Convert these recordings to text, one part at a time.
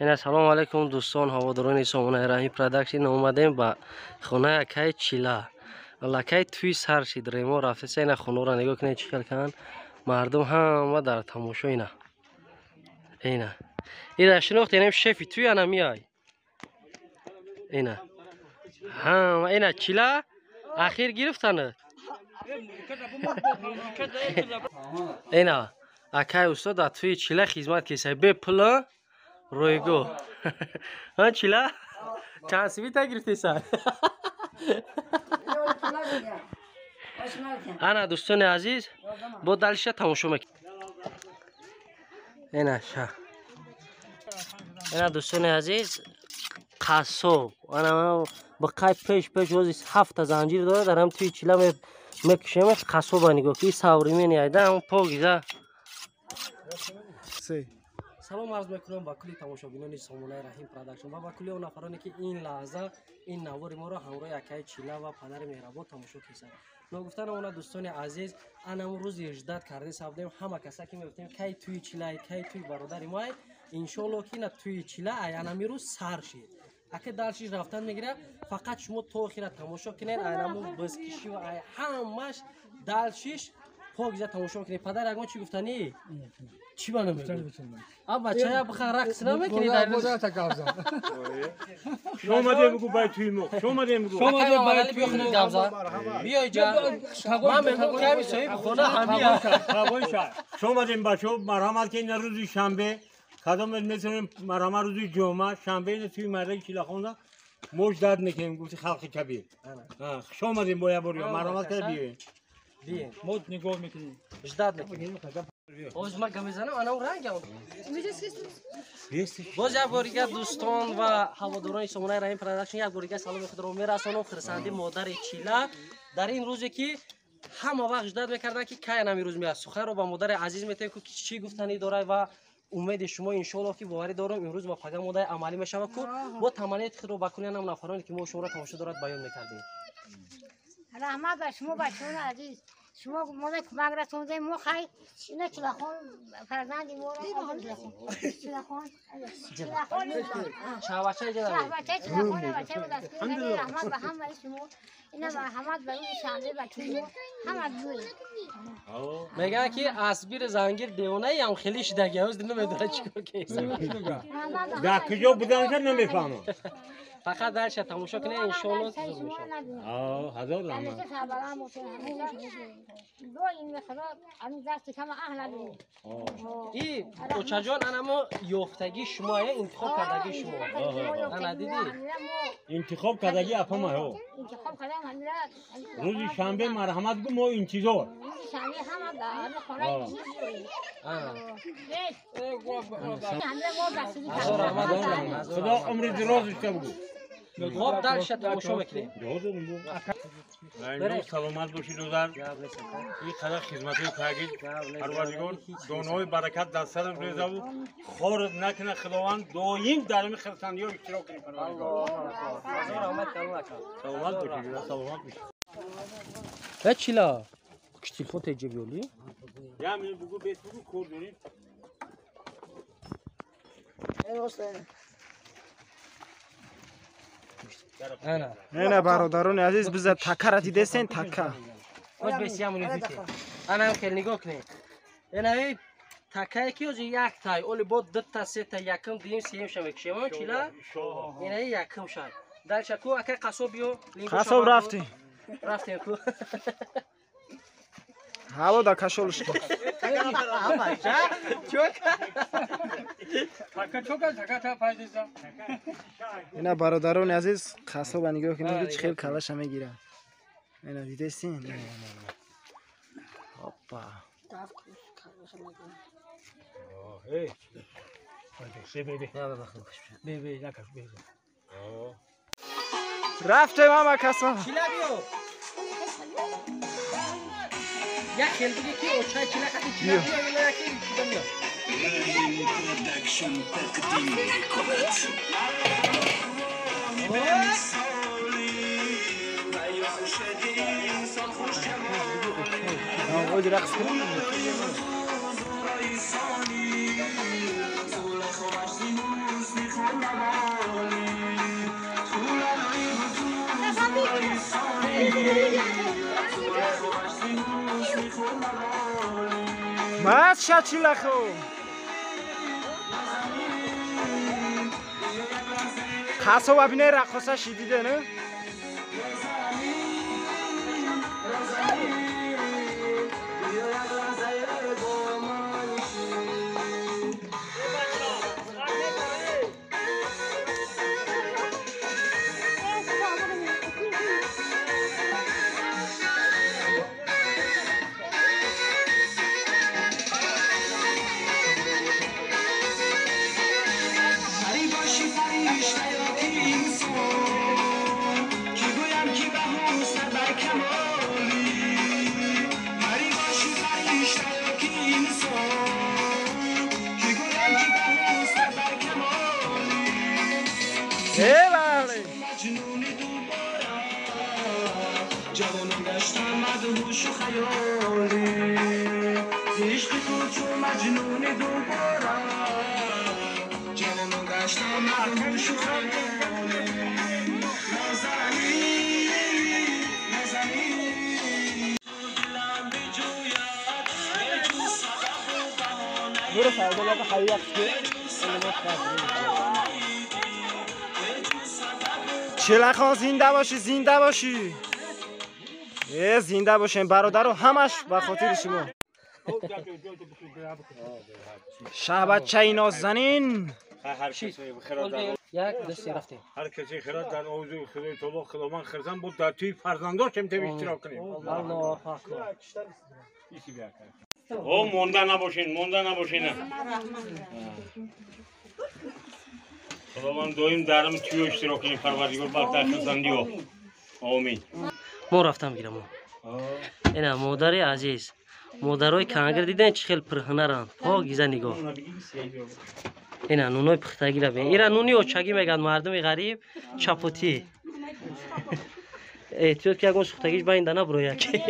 اینا سلام علیکم دوستان هواداران سامانه راهی پروداکشن اومدیم با خونه اکای چیلا لکای توی سر شد ریمو رفته سه اینا خونه را نگاه کنید چیکار کن مردم همه در تماشا اینا اینا شناخت یعنی شفی توی انا میای اینا ها اینا چیلا اخیر گرفتن اینا اکای استاد توی چیلا خدمت کیسه به پلا رویگو ها چیلا چند سوی تا گرفتی سر انا دوستان عزیز با دلشه تماشا میکنید اینا دوستان عزیز قصاب انا با قای پیش وزی 7 زنجیر داره دارم توی چیلا میکشم قصاب نگاه کی ساوری میایده اون پاگیزه سلام عرض میکنم با کلی تماشاگران سامانه رحیم پروداکشن و با کلی اون نفرانی که این لحظه این نوار ما را همراه اکای چیلا و پدر مهربان تماشا کردن. نگفتن اون دوستان عزیز انا روز 18 کرده سابدیم همه کسا که میگفتیم کی توی چیلا کی توی برادر ما ان شاء الله که توی چیلا اینا میرو سر شید اگه دلشش رفتن میگیره فقط شما تو خیره تماشا کنین اینمو بسکشی و همش دلشش پاگیزه تماشا کنین. پدر اگه چی گفتنی چی بانه میگه اب بچه‌ها بخیر رقص نمیکنی در بودا تکاوزا شما مده بگو باید توی مخ شما مده بگو شما مده باید بخونید گامزا بیا اینجا من میگم که همین صاحب خونه همیا قبول شد شما مده بچه‌ها مرحمت که این روز شنبه کدام مثلا مرحمت روز جمعه شنبه این توی مرده چیلا خونده موج داد میکنیم گفتی خلق کبیر شما مده باید بریا مرحمت که بیه موت نگاه میکنی اجداد میکنیم اوز ما گمیزنم انا اون رنگ اون باز یک بار دیگه دوستان و هواداران سامانه رحیم پروداکشن یک بار دیگه سلام خود را میرسانم خرسندی مادر چیلا در این روزی که همه وقت اجداد میکردن که کی نمی روز میاد سخن رو با مادر عزیز میتونیم که چی گفتنی داره و امید شما ان شاء الله که باوری دارم امروز با پیغام مادر عملی میشه و با تمنیت خود رو بکنین هم نفرانی که ما شما را تماشا دارد بیان میکردیم. رحمت به شما بچه‌ها عزیز شما ماذا کمک رسوندید ما خیلی اینا چلاخون فرزند ما را چلاخون شهوچه جنابی چلاخون بچه بود است رحمت به همه شما اینا رحمت به اون شنبه بچه‌ها همه دوی میگه که اسبیر زنگیر دیونه هم خیلی شدگی هست نمیدونه چیکار کنه در کجا بودنش نمیفهمم فقط درش تماشا کنه ان شاء الله زور میشه هزار رحمت دو این خدا همین دست کم اهل بود ای اوچا جان انما یافتگی شما انتخاب کردگی شما انا دیدی انتخاب کردگی اپا ما هو انتخاب کردم همین روز شنبه مرحمت گو ما انتظار شنبه هم در خونه خدا عمر دراز اشته بگو خواب درش تماشا میکنیم امروز سلامت باشید دوزر این قدر خدمتی کردید پروردگار دانای برکت در سرم ریزه و خار نکنه خداوند دایم در این خرسندی ها اشتراک کنید پروردگار سلامت باشید سلامت باشید به چیلا کشتی خود تجربیولی یا من بگو بیت بگو کور داریم نه برادران عزیز بذار تکه را دیدین تکه خوش بسیار دیدی انا هم خیلی نگاه کنید اینا تکه کی از یک تای اولی بود دو تا سه تا یکم دیم سیم شوی کشیمون چیلا اینا یکم شای در شکو اکه قصاب بیو قصاب رفتی کو هوا دا کشولش اینا برادران عزیز قصاب نگاه کنید چه خیلی کلاش میگیره اینا دیدین هاپا رفته ماما کسا چیلا بیو یک خیلی دیگه کی اوچای چیلا کتی چیلا بیو اینا یکی چیلا بیو پروداکشن تقدیم می‌کند. اوج رقص کنیم بس شد چیلخو خاصو ببینه رقصه شدیده نه برو فردا لقا خیلی چلخان زنده باشی زنده باشی زنده باشین برادر همش به خاطر شما شهبت چای نازنین یک دستی رفتیم هر کسی خیرات در آوزوی خدای طلوع خداوند خرزن بود در توی فرزنداشم تیم اشتراک کنیم الله اکبر او مونده نباشین خداوند دایم درم توی اشتراک کنیم پروردگار برتر خرزندی ها آمین ما رفتم گیرم اینا مادر عزیز مادرای کنگر دیدن چه خیلی پرهنرن پاکیزه نگاه اینا نونای پختگی را ببین اینا نونی اوچگی میگن مردم غریب چپوتی احتیاط که اگه سوختگیش باید نه برو یکی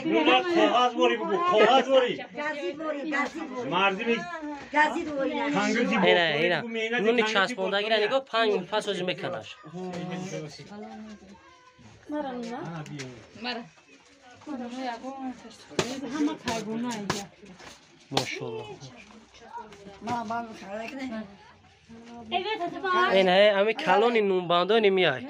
نونا کاغذ باری بگو کاغذ باری مردمی اینا نونی چسبوندگی را نگاه 5 منت پس از میکنش ماشاءالله این همه کلانی نون باندانی میای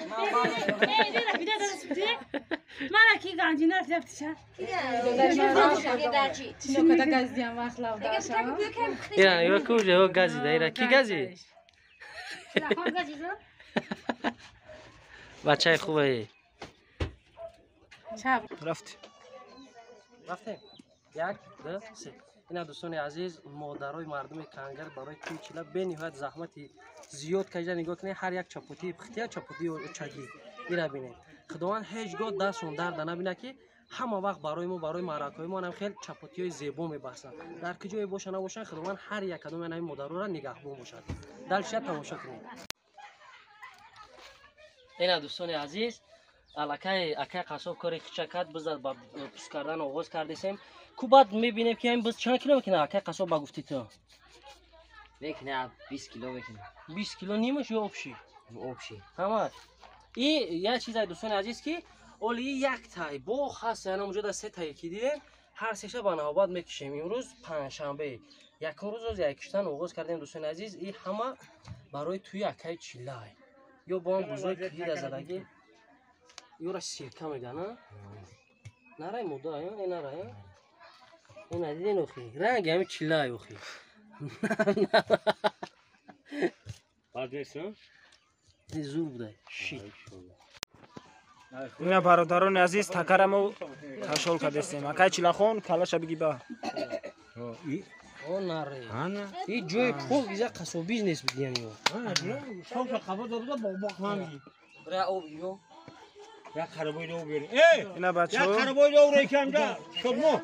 اینا یا کجا یا گازی دایره کی گازی بچه خوبه رفت رفتیم یک دو سه اینا دوستان عزیز مادرای مردم کنگر برای توی چیلا به نهایت زحمتی زیاد کشیده نگاه کنید هر یک چپوتی پخته چپوتی و چگی اینا ببینید خداوند هیچگاه دستون درد نبینه که همه وقت برای ما برای معرکای ما هم خیلی چپوتی های زیبا میبسن در کجای باشه نباشن خداوند هر یک کدوم این مادرها را نگهبان باشد دلشت تماشا کنید اینا دوستان عزیز اکای قصاب کاری خچکات بزد با پس کردن آغاز کردیم کو بعد میبینیم که این بس چند کیلو میکنه اکای قصاب با گفتی تو میکنه 20 کیلو میکنه 20 کیلو نیمش یا آبشی همه این یه چیزای دوستان عزیز که اولی یک تای با خاص انا موجود 3 تای کی دیدیم هر سه با نوبت میکشیم امروز پنجشنبه یک روز از یکشتن آغاز کردیم دوستان عزیز این همه برای توی اکای چیلای یا با هم بزرگ کلید زدگی یورا سیرکه میگن نه رای مودا این نه رای این ندیدین اخی رنگ همین چیلای اخی بعد نیست این زور بوده شی اینا برادران عزیز تکرمو تشول کردیم اکای چیلخون کلاش بگی با او نره این جوی خوب ایزا قصو بیزنس بدین یو شوش خبر داده با خواهی برای او بیو یک خرابای دو بیاری اینا بچه یک خرابای دو رو یکم جا شد مو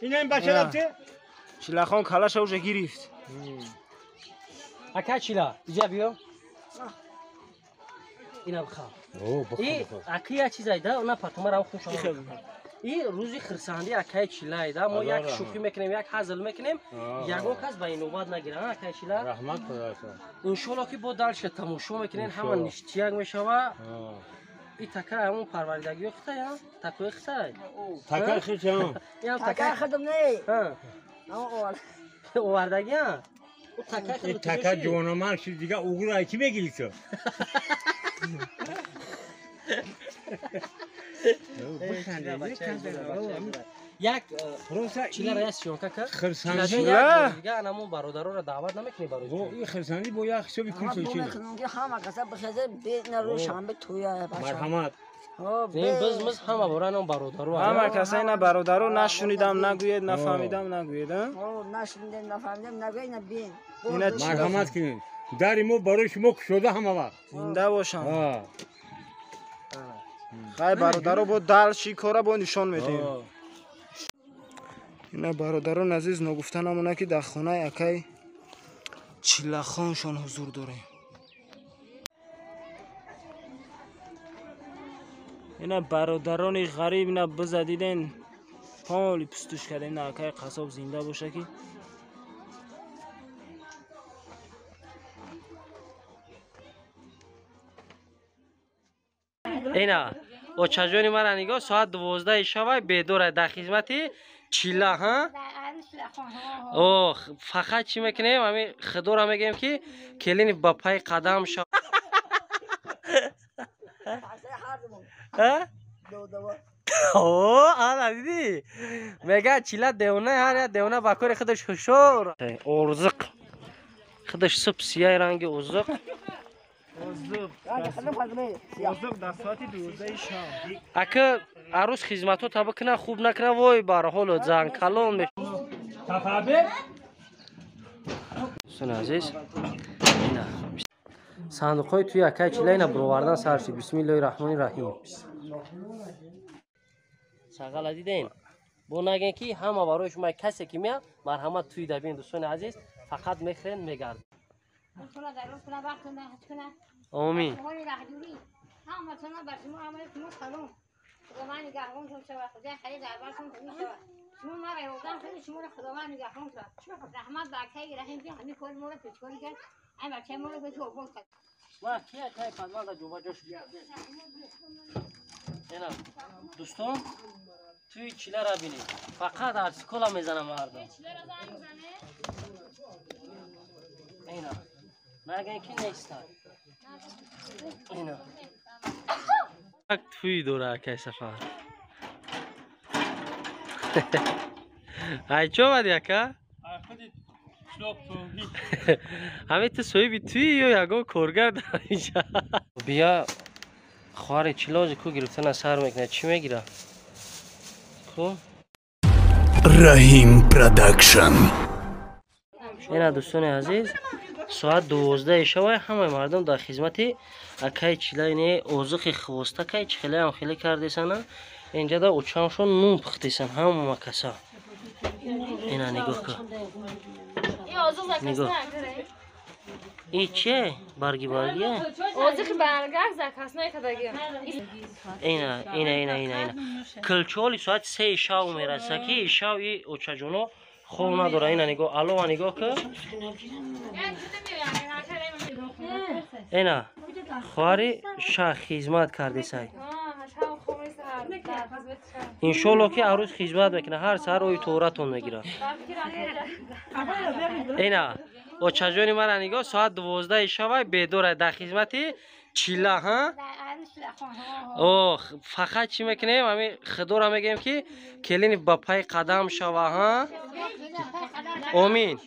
این بچه رفته چیلخون کلاش اوش گرفت اکا چیلا ایجا بیو اینا بخواه این اکی چیزایی ده اونا پرتومه رو خوش آمد این روزی خرسندی اکای چیلای ده ما یک شوخی میکنیم یک حزل میکنیم یکو کس به این نوبت نگیرن اکای چیلا رحمت خدا انشالله که با دلش تماشا میکنین همه نشتیگ میشوه این تکه همون پروردگی خطه یا تکوی خطه تکه خیلی هم یا تکه تکه خدم نه ها اما اووردگی ها او تکه این خیلی تکه جوانمرد شد دیگه اوگو را کی بگیری تو یک خلاصه چیلا رئیس شو که خرسندی دیگه انمو برادرو را دعوت نمیکنی برای این خرسندی با یک حسابی کل سوچینه همه کسا بخزه بیت نرو شنبه تویا مرحمت این بز همه برای برادرو همه کسایی نه برادرو نشونیدم نگوید نفهمیدم نگوید نشوندم نفهمیدم نگوی نبین اینا مرحمت کنید در ما برای شما کشوده همه وقت زنده باشم آه. خیلی برادرو با دل شیکاره با نشان میدیم اینا برادران عزیز نگفتن همونه که در خونه یکی چیلخانشان حضور داره اینا برادران غریب اینا بزدیدن پالی پستوش کردن اینا یکی قصاب زنده باشه که اینا او چجوری مرا نگاه ساعت 12 شب بدور در خدمت چیلا ها او فقط چی میکنیم همین خدور هم میگیم که کلین با پای قدم شو اوه آلا دیدی میگه چیلا دیونه ها دیونه با کار خودش خشور ارزق خودش سب سیاه رنگ ارزق در ساعت 12 شام اگه عروس خدمتو تا بکنه خوب نکنه وای بر حال زنگ کلام میشه تفابه سن عزیز اینا صندوقای توی اکای چیلا اینا برآوردن سرشی بسم الله الرحمن الرحیم ساقل دیدین بو نگین که همه برای شما کسی که میاد مرحمت توی دبین دوستان عزیز فقط میخرین میگرد آمین دوستان توی چیله را بینید فقط ارسکولا میزنم مردم اینا نگه که نیستن اینا توی دوره که سفر ای چو بد یکا همه تو سوی بی توی یا یکو کورگر در اینجا بیا خوار چیلوزی کو گرفتن سر میکنه چی میگیره کو رحیم پروداکشن اینا دوستان عزیز ساعت 12 شب همه مردم در خدمت اکای چیلای اوزخ خواسته که خیلی هم خیلی کردیسن اینجا دا اوچامشون نون پختیسن همه مکسا اینا نگاه کن نگاه این چیه؟ برگی برگیه؟ اوزخ برگرد زکاس نکدگی اینا کلچولی ساعت 3 شب میرسه که شب ای اوچاجونو خوب نداره اینا نگاه الو نگاه که اینا خواری شاه خدمت کرده سای انشالله که عروس خدمت بکنه هر سر روی تورتون میگیره اینا و چجوری مرا نگاه ساعت 12 شب بدور در خدمت چیلا ها او فقط چی میکنیم همین خدور هم میگیم که کلین با پای قدم شوا ها آمین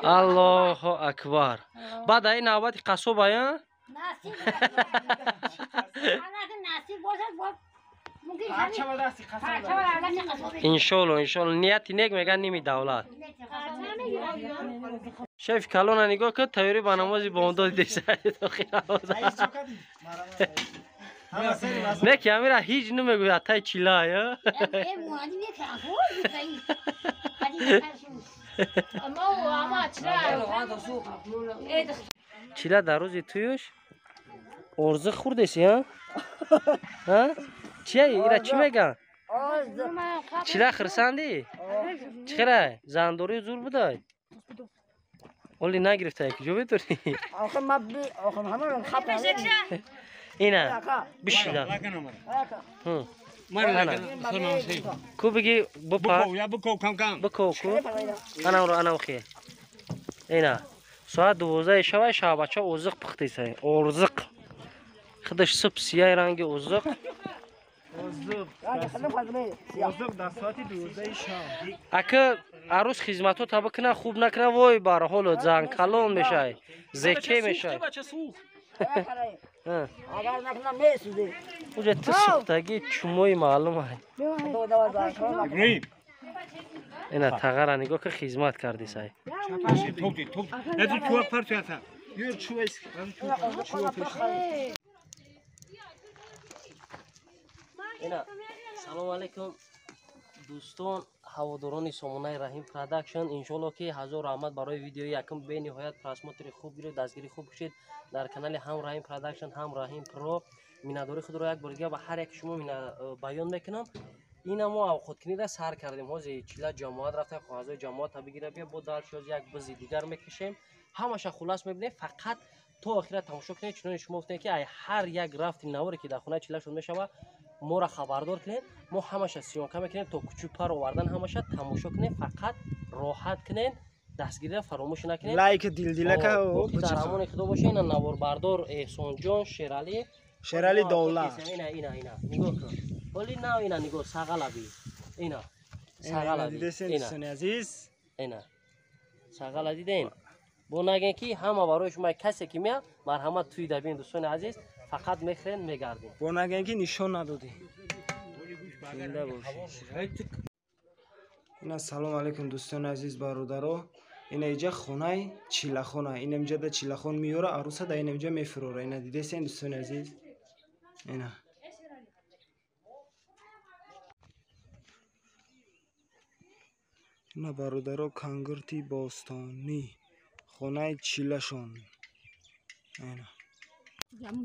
الله اکبر بعد این نوبت قصب آیا انشالله نیتی نیک میگن نیمی دولت شیف کلون نگاه که تیاری با نمازی با اون دادی نه که امیره هیچ نمیگوید اتای چیلا یا چیلا در روزی تویش ارزه خوردیسی ها؟ چیه ایره چی میگن؟ چیلا خرسندی؟ چرا؟ زندوری زور بودای؟ ولی نگرفته یکی جو بتوری؟ آخه ما آخه همه رو خب اینه بشیده کو بگی بپا یا بکو کم کم بکو کو انا خیه اینه ساعت 12 شب بچه اوزق پختی سای اوزق خودش سب سیاه رنگ اوزق در ساعت 12 شام اگه عروس خدمتو تا بکنه خوب نکنه وای باره حالو زن کلون میشه زکه میشه اگر نکنم میسوزه اوجه تو سوختگی چموی معلوم های ابراهیم اینه تغییر نگاه که خدمت کردی سای توک از چوب پرچه هستم یور چویس اینا سلام علیکم دوستان هواداران سامانه رحیم پروداکشن انشالله که هزار رحمت برای ویدیو یکم به نهایت پراسماتری خوب گیرید دستگیری خوب بشید در کانال هم رحیم پروداکشن هم رحیم پرو میناداری خود را یک بار به هر یک شما بیان میکنم اینا ما خودکنی را سر کردیم حوزه چیلا جماعت رفته کاغذهای جماعت تا بگیره بیا با دال شوز یک بزی دیگر میکشیم همش خلاص میبینید فقط تو آخرت تماشا کنید چون شما گفتین که هر یک رفت نوری که در خونه چیلا شد میشه ما را خبردار کنید ما همش سیانکه میکنیم تا کوچو پر آوردن همش تماشا کنید فقط راحت کنید دستگیری فراموش نکنید لایک دیل که در همون خدا باشه اینا نوار بردار احسان جان شیرالی دولت اینا نگاه کن ولی نه اینا نگاه ساغلابی اینا ساغلابی دوستان عزیز اینا ساغلا دیدین بو نگین کی همه برای شما کسی که میاد مرحمت توی دبین دوستان عزیز فقط میخرین میگردین بو نگین کی نشون ندادی اینا سلام علیکم دوستان عزیز برادرو اینا اینجا خونه چیلاخونه این اینجا به چیلاخون میوره عروسه در اینجا میفروره اینا دیدین دوستان عزیز اینا برادرو کنگرتی باستانی خونه چیلاشون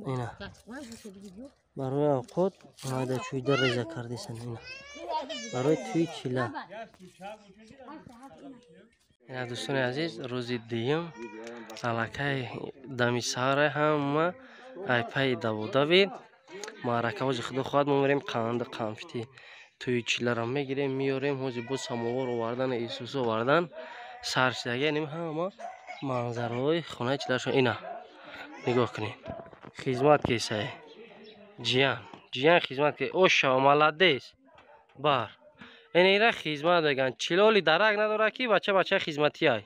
اینا برای خود اومده چوی در ریزه کردیسن اینا برای توی چیلا اینا دوستان عزیز روزی دیم علاقه دمی ساره هم ای پای دبید معرکه وزی خدا خواهد ما میریم قند قمشتی توی چیلا را میگیریم میاریم وزی بود سماوار آوردن ایسوس آوردن سرشدگه نیم هم منظره خونه چیلا شون اینا نگاه کنید خدمت کیسه جیان خدمت که اوشا ملادیس بار این ایره خدمت بگن چیلالی درک نداره کی بچه خدمتی های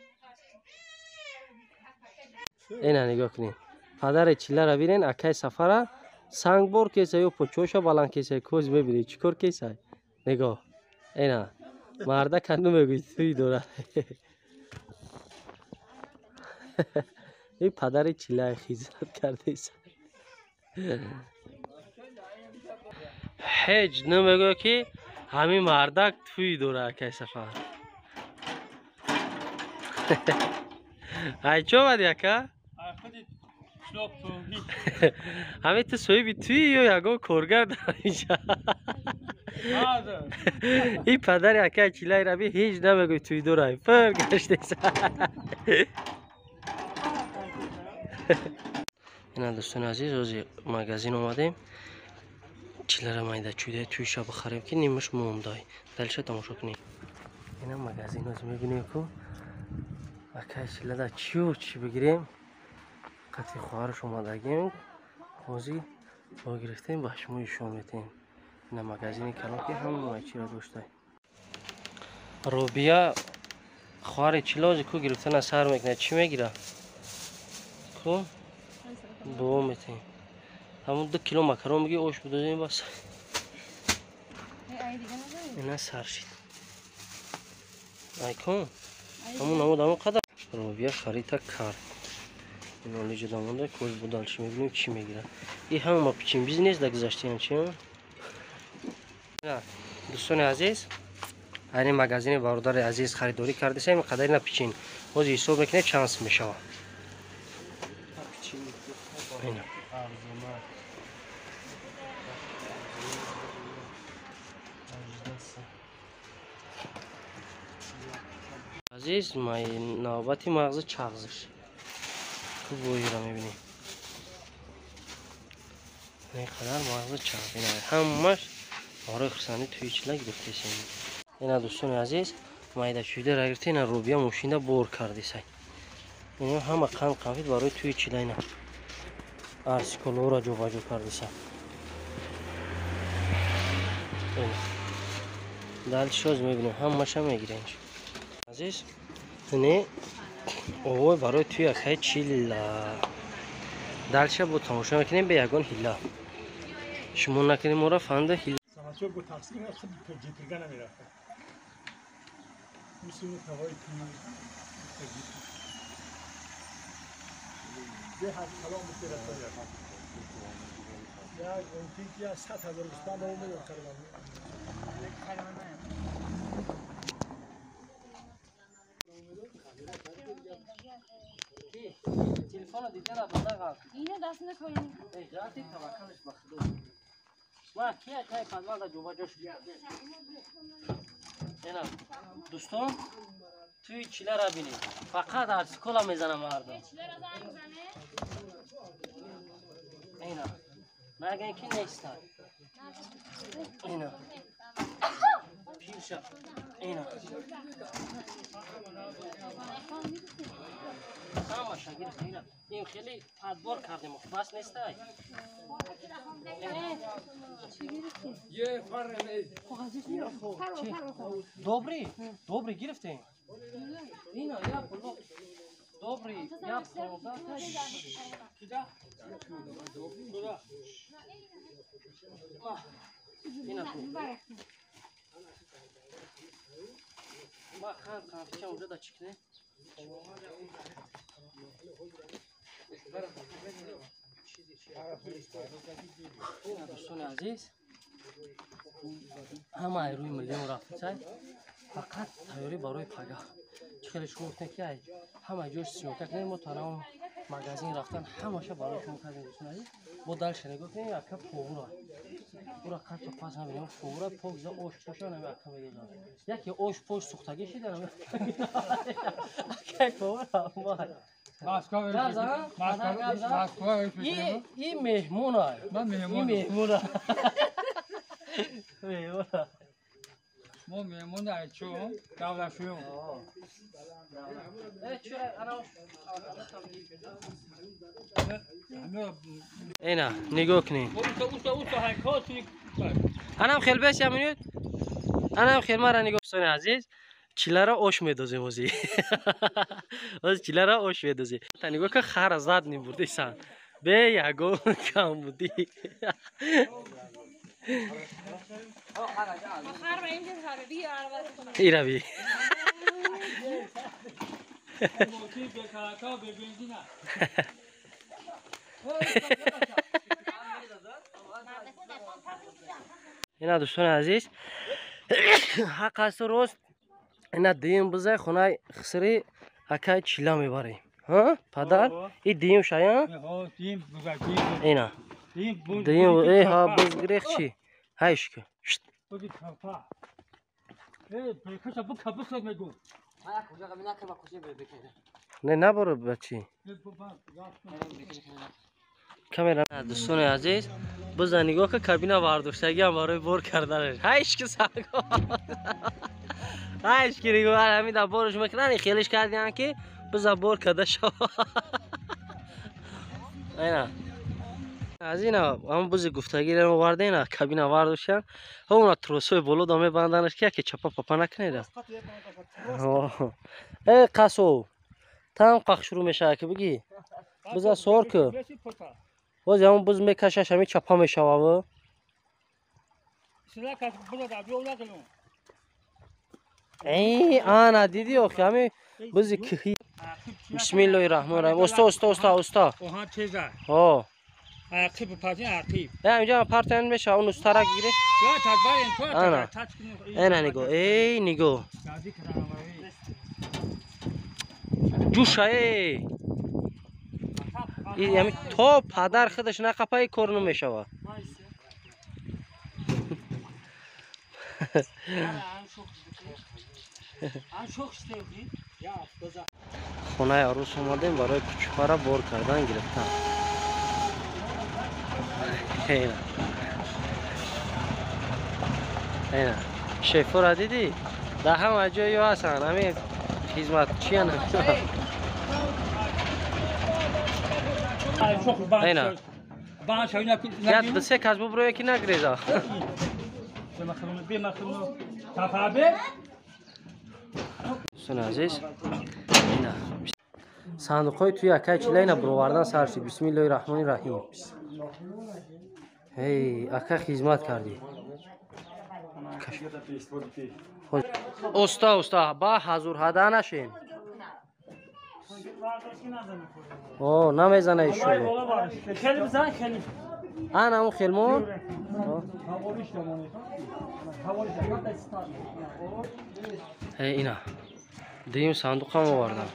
اینا نگاه کنید پدر چیلا را بیرین اکای سفره سنگ بور کیسه یا پچوشا بلند کیسه کوز ببینید چیکار کیسه نگاه اینا مرده کندو میگوید توی دوره این پدر چیلا خدمت کرده ایسا هیچ نمیگو که همین مردک توی دوره که سفر ای چو بد یکا همین تو سوی بی توی یا یکو کورگر در اینجا این پدر یکا چیلای ربی هیچ نمیگوی توی دوره پر گشته اینا دوستان عزیز از مغازین اومدیم چیلر مایده چوده توی شب بخریم که نیمش موندای دلش تماشا کنیم اینا مغازین از میبینیم که اکای چیلر چی بگیریم قطعی خواهرش اومدگیم خوزی با گرفتیم با شما ایشون میتیم اینا مغازین کلان که هم مایچی را داشته روبیا خواهر چیلازی که گرفتن از سر میکنه چی میگیره که دو میتیم همون 2 کیلو مکرون میگه اوش بدوزیم بس اینا سرشید ای کن همون قدر رو بیا خرید کرد این اولی دامونده کوز بودالش میبینیم چی میگیره این همون ما پیچین بیزنس در گذاشتی هم چی دوستان عزیز این مغازین برادر عزیز خریداری کرده سیم قدر اینا پیچین باز حساب میکنه چانس میشه اینا عزیز نوبتی مغز چغزش تو بویی را میبینیم اینقدر مغز چغز همش برای خرسندی توی چیلا گرفته سیم. اینا دوستان عزیز مایده شده را گرفته اینا روبیا ماشین بور کرده سای اینا همه قند قنفید برای توی چیلا اینا ارسیکولو را جوبا جو کرده سای اینا دلشوز میبینیم همش هم میگیره اینجا عزیز اینه اوه برای توی اکای چیلا دلشه بود تماشا میکنیم به یگان هیلا شما نکنیم ما را فنده هیلا سماچو با تقسیم خود جیترگا نمیرفته میشه هوای کنی ده هر کلام میرفته یا اونتی یا 100,000 بستان رو میذارم تلفن دیگه را بنداز اینو دست نکنیم اجازه توکلش بخدا ما کیا کای پنوال دا جوبا جوش اینا دوستان توی چیله را بینید فقط ارسیکولا میزنه مردم اینا مگه اینکه نیست اینا پیرشا اینا همه شگرفت اینا این خیلی ادبار کردیم بس نیست добрый گرفتیم اینا یا پلو добрый یا پلو اینا ما خان پیچه اونجا دا چکنه اینا دوستان عزیز همه روی میلیون رفت چای فقط تیاری برای پگاه خیلی شما گفتن که همه جوش سیمکه کنیم ما تا اون مغازین رفتن همشه برای شما کردیم دوستان عزیز با دلش نگفتیم یک کپ پوغورا اورا قطع پاس نمیدیم پوغورا پوگزا اوش پوشا نمیدیم یکی اوش پوش سوختگی شده نمیدیم که پوغورا این مهمون های این مهمون های ما مهمون های چون دولشون اینا نگاه کنیم انم خیلی بس یمینید انم خیلی مرا نگاه دوستان عزیز چیله را آش میدازیم وزی از چیله را آش میدازیم تا نگاه که خر زد نمیبردی سن به یگو کم بودی ایرا بی اینا دوستان عزیز حق است روز اینا دیم بزه خونه خسری اکای چیلا میبریم ها پدر این دیم شاید اینا دیم ای ها بزگریخ چی هایش که نه نبرو بچی کاملا دوستان عزیز بزن نگاه که کابینه وارداشتگی هم برای بور کردنش هایش که سرگاه هایش که نگاه همین دا بورش میکنن خیلیش کردیم که بزن بور کده شو اینا از اینا هم بزی گفتگی رو وارده اینا کابینه وارداشتن همون تروسوی بلو دامه باندنش که چپا پاپا نکنه ای قصو تام قاق شروع میشه که بگی بزن سور که باز همون بز میکشش همین چپا میشه و ای آنا دیدی آخی همین بزی که بسم الله الرحمن الرحیم استا ها عقیب پاتین عقیب اینجا پارتن میشه اون استرا گیره آنا اینا نگو ای نگو جوشه ای یعنی تو پدر خودش نقپای کار نمیشه خونه عروس اومدیم برای کوچه را بار کردن گرفتن. اینا شیفو را دیدی؟ در همه جایی هستن همین خدمت چی هستن؟ اینا یاد دسته کس ببرو یکی نگریزا. سن عزیز اینا صندوقای توی اکای چیله اینا برآوردن سرشی. بسم الله الرحمن الرحیم. هی اکا خدمت کردی. استا با حضور هدا نشین. اوه نمیزنه ایشون. خیلی بزن خیلی. آن همون خیلمون. هی اینا دیم صندوق هم آوردم.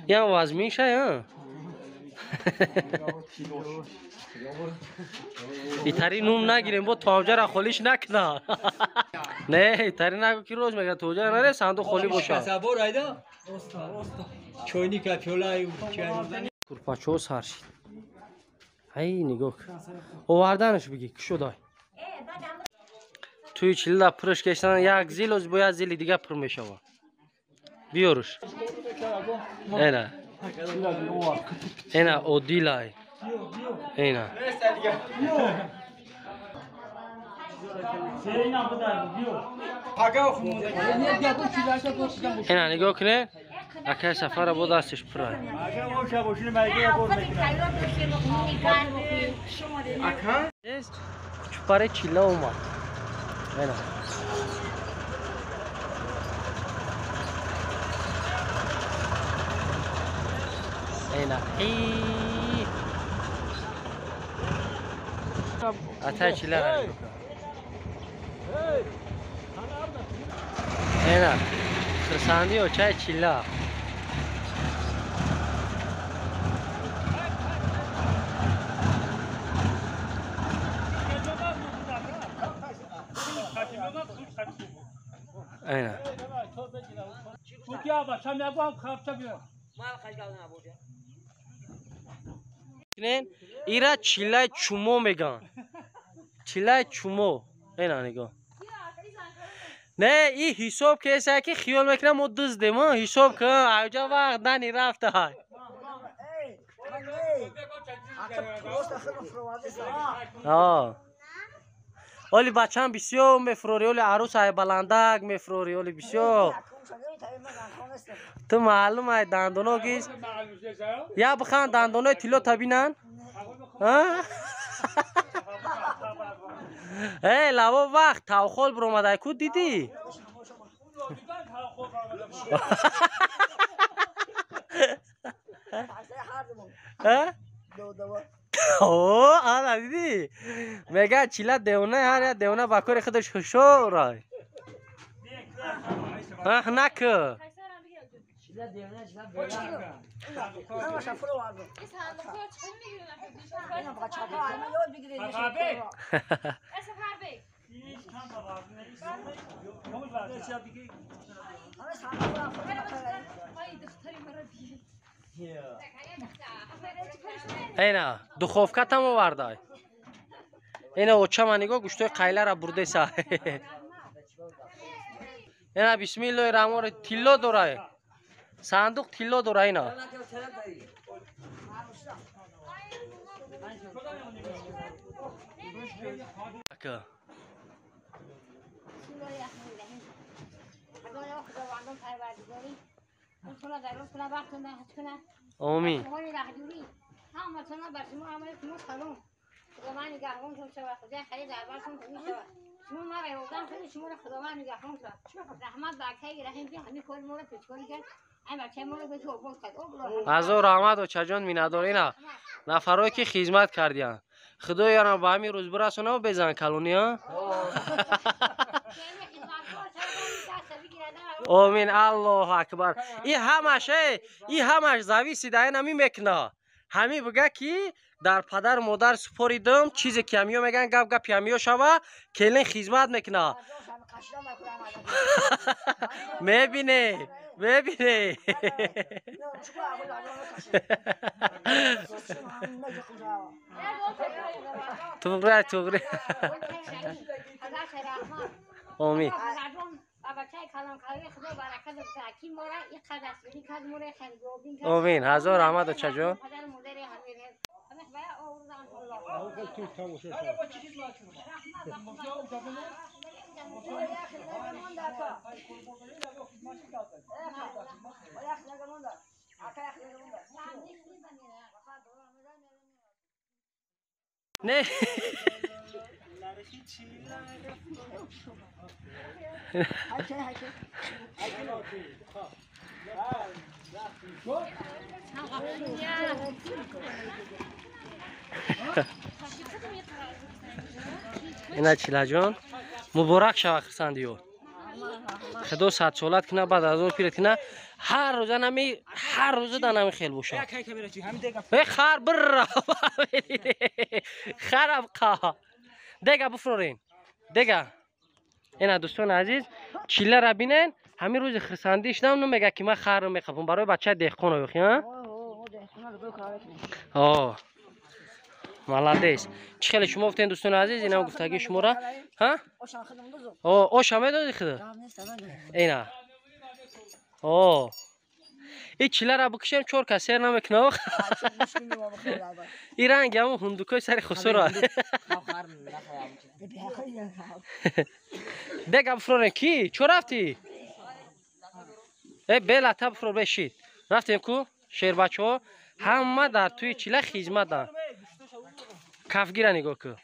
یا وزمین شه یا ایتری نوم نگیریم با تاوجه را خالیش نکنه. نه ایتری نگو که روز میگه توجه نره صندوق خالی باشه. تصور ایدا چوینی که چولای کورپاچو سر شد. هی نگاه آوردنش بگی که شد. توی چیله پرش کشتن یک زیل از باید زیل دیگه پر میشه. بیارش اینا اینا اودیلای اینا اینا نگاه کنه اکه سفر بود دستش پره چپاره چیله اومد اینا اینا اتای چیله را اینا خرساندی و چای چیله اینا ایرا چیله چومو میگن. چیله چومو اینا نگاه نه این حساب کیسه که خیال میکنم ما دزدیم ما حساب کنم اوجا وقت دنی رفته های اولی بچه هم بسیار میفروری اولی عروس های بلندک میفروری اولی بسیار تو معلوم های دندونو گیز یا بخوان دندونو تیلو تبینن ای لبا وقت تاوخال برومده کود دیدی اوه آره دیدی میگه چیله دیونه هر دیونه باکور خودش خوشو رای نکه اینا دخوفکت هم آورده اینا اوچه منیگو گوشتوی قیله را برده سا اینا بسم الله الرحمن الرحیم تیلو دوره صندوق تیلو دوره اینا آمین از او رحمت و چجان می نداره اینا نفرهایی که خدمت کردیان خدا یارم با همین روز برسونه و بزن کلونی ها آمین الله اکبر این همش زوی سیده نمی میکنه همی بگه که در پدر مادر سپاریدم چیز کمیو میگن گپ گپ کمیو شوه کلین خدمت میکنه میبینه توغره آمین آمین هزار رحمت و چجون نه اینا چیلا جان مبارک شوه خرسندیو خدا 100 سالت کنه بعد از اون پیرت کنه هر روزه دنمی خیل بوشه خر بر خراب قا دیگه بفرورین دیگه اینا دوستان عزیز چیله را بینن همین روز خرسندیش نم میگه که من خر رو میخوام برای بچه دهقان بخوام مالادیس چه خیلی شما گفتین دوستان عزیز اینا گفتگی شما را ها اوش هم دادی خدا اینا این چیله را بکشم چور کسی نمیکنه این رنگ همون هندوکای سر خسرو دیگه بفرورن کی چو رفتی بله تا بفرور بشید رفتیم کو شیر بچه ها همه در توی چیله خدمت دارن کفگیره نگاه که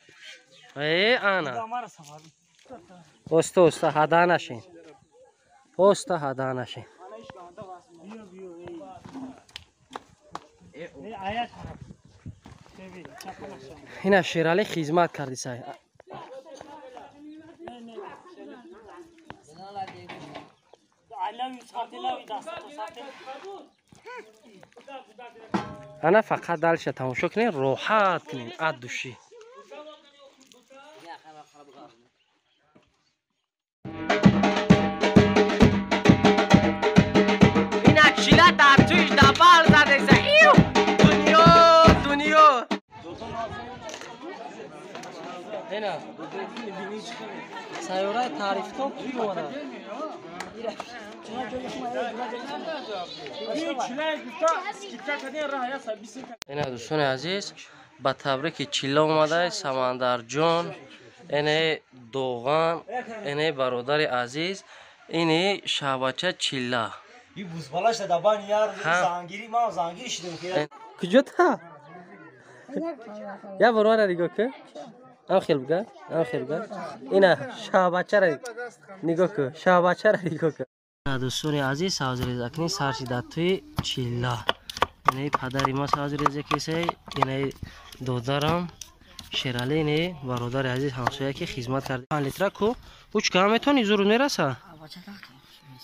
آنا استا هدا نشین هدا نشین اینا شیرالی خدمت کردی سای انا فقط دلش تماشا کنین راحت کنین ادوشی این اکشیله در تویش دبال زده ایو دنیا اینا سیاره تعریف کن توی اومده اینا دوستان عزیز با تبریک چیله اومده سمندر جان اینه دوغان اینه برادر عزیز اینه شبچه چیله این بوزبالش دبان یار زنگیری ما زنگیری شدیم که کجا تا یا برو نگاه که ام خیل بگه اینا شبچه را نگاه که شبچه را نگاه که دوستان عزیز سازریز اکنی سرشی در توی چیله اینه پدری ما سازریز کسی اینه دودرم شیرالی اینه برادر عزیز همسایه که خدمت کرده 5 لیتر کو اوچکه هم میتونی زور میرسه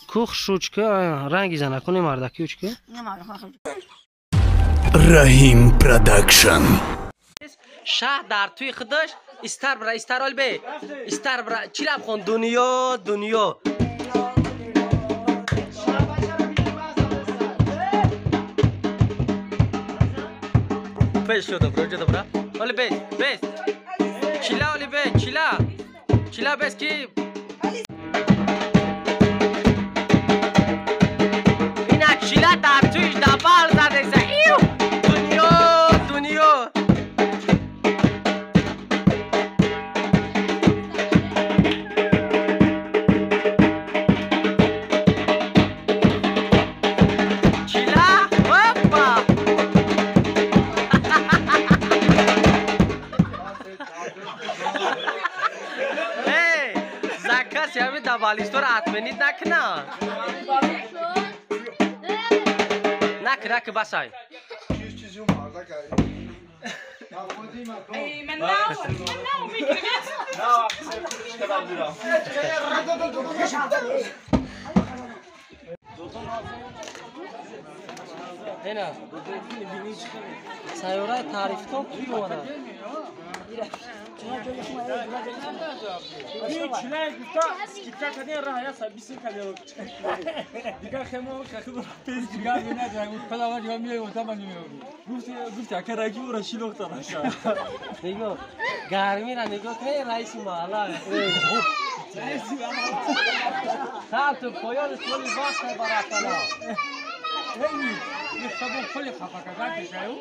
کوخ شوچکه رنگی زنه کنی مردکی اوچکه رحیم پروداکشن شهر در توی خودش استر بی استر برا چی لب خون دنیا پیش شده برا ولی بیس چیلا ولی بیس چیلا بیس کی این اکشیلا در تویش دبال زده ایو دنیا بالیستور اتمنید نکنه نک بسای اینا سیاره تعریف تو کی اومده چیلای گفتا اسکیتا کدی راه یا سبیسین کدی دیگه خمو خخو پیز دیگه نه جای پدا و جا میای و تمام میای گفت که راکی برو شیلوخ تا نشه نگو گرمی را نگو که رئیس محله رئیس محله تو پایان کلی واسه براتلا هی خبر کلی خفا کردن جایو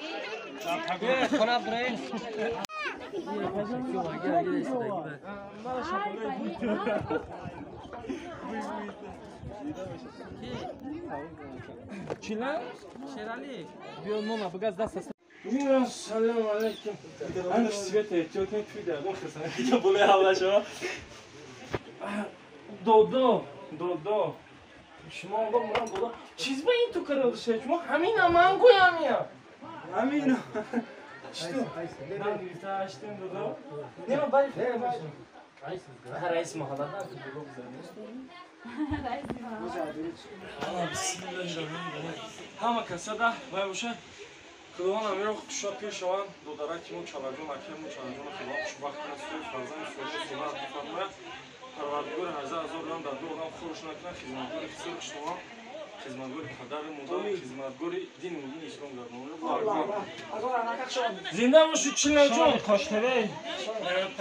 خونه برین چیلا شیرالی بیا ماما بگاز دست سلام علیکم انا سویته چوکن توی در اون خسانه که بوله حوالا شما دو شما آقا مرام بودا چیز با این تو کرده شه شما همین من گویم همین چطور؟ من بیرتا اشتیم دو نیما بایی خیلی باشم رئیس محله هم که بگو بزنیم بسم الله همه کسا ده باید باشه کدوان امیرو خودشا پیش آن دو درکیمون چالجون اکیمون چالجون خیلی شو وقت نسوی فرزن سوی سوی بفرماید پروردگار هزار رام در دو آدم خوش نکنه خدمتگار خسر شما خدمتگار پدر مادر خدمتگار دین و دین اسلام گردم زنده باشید چیلا جون خوشتره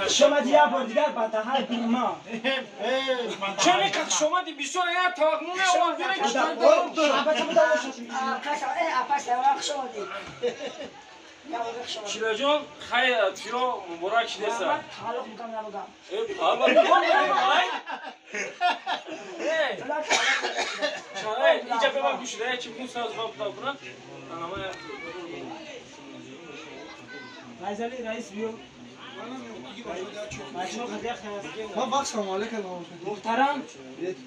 شما دیگه بار دیگر بعد هر بیما چه که شما دی بیشتر یا تاغمون اون دیره که شما چیلا جون خیلی تیرو مبارک نیست اینجا به من گوش ده چی بگیم ساز با بتا کنم رئیس بیو ما باکس سلام علیکم محترم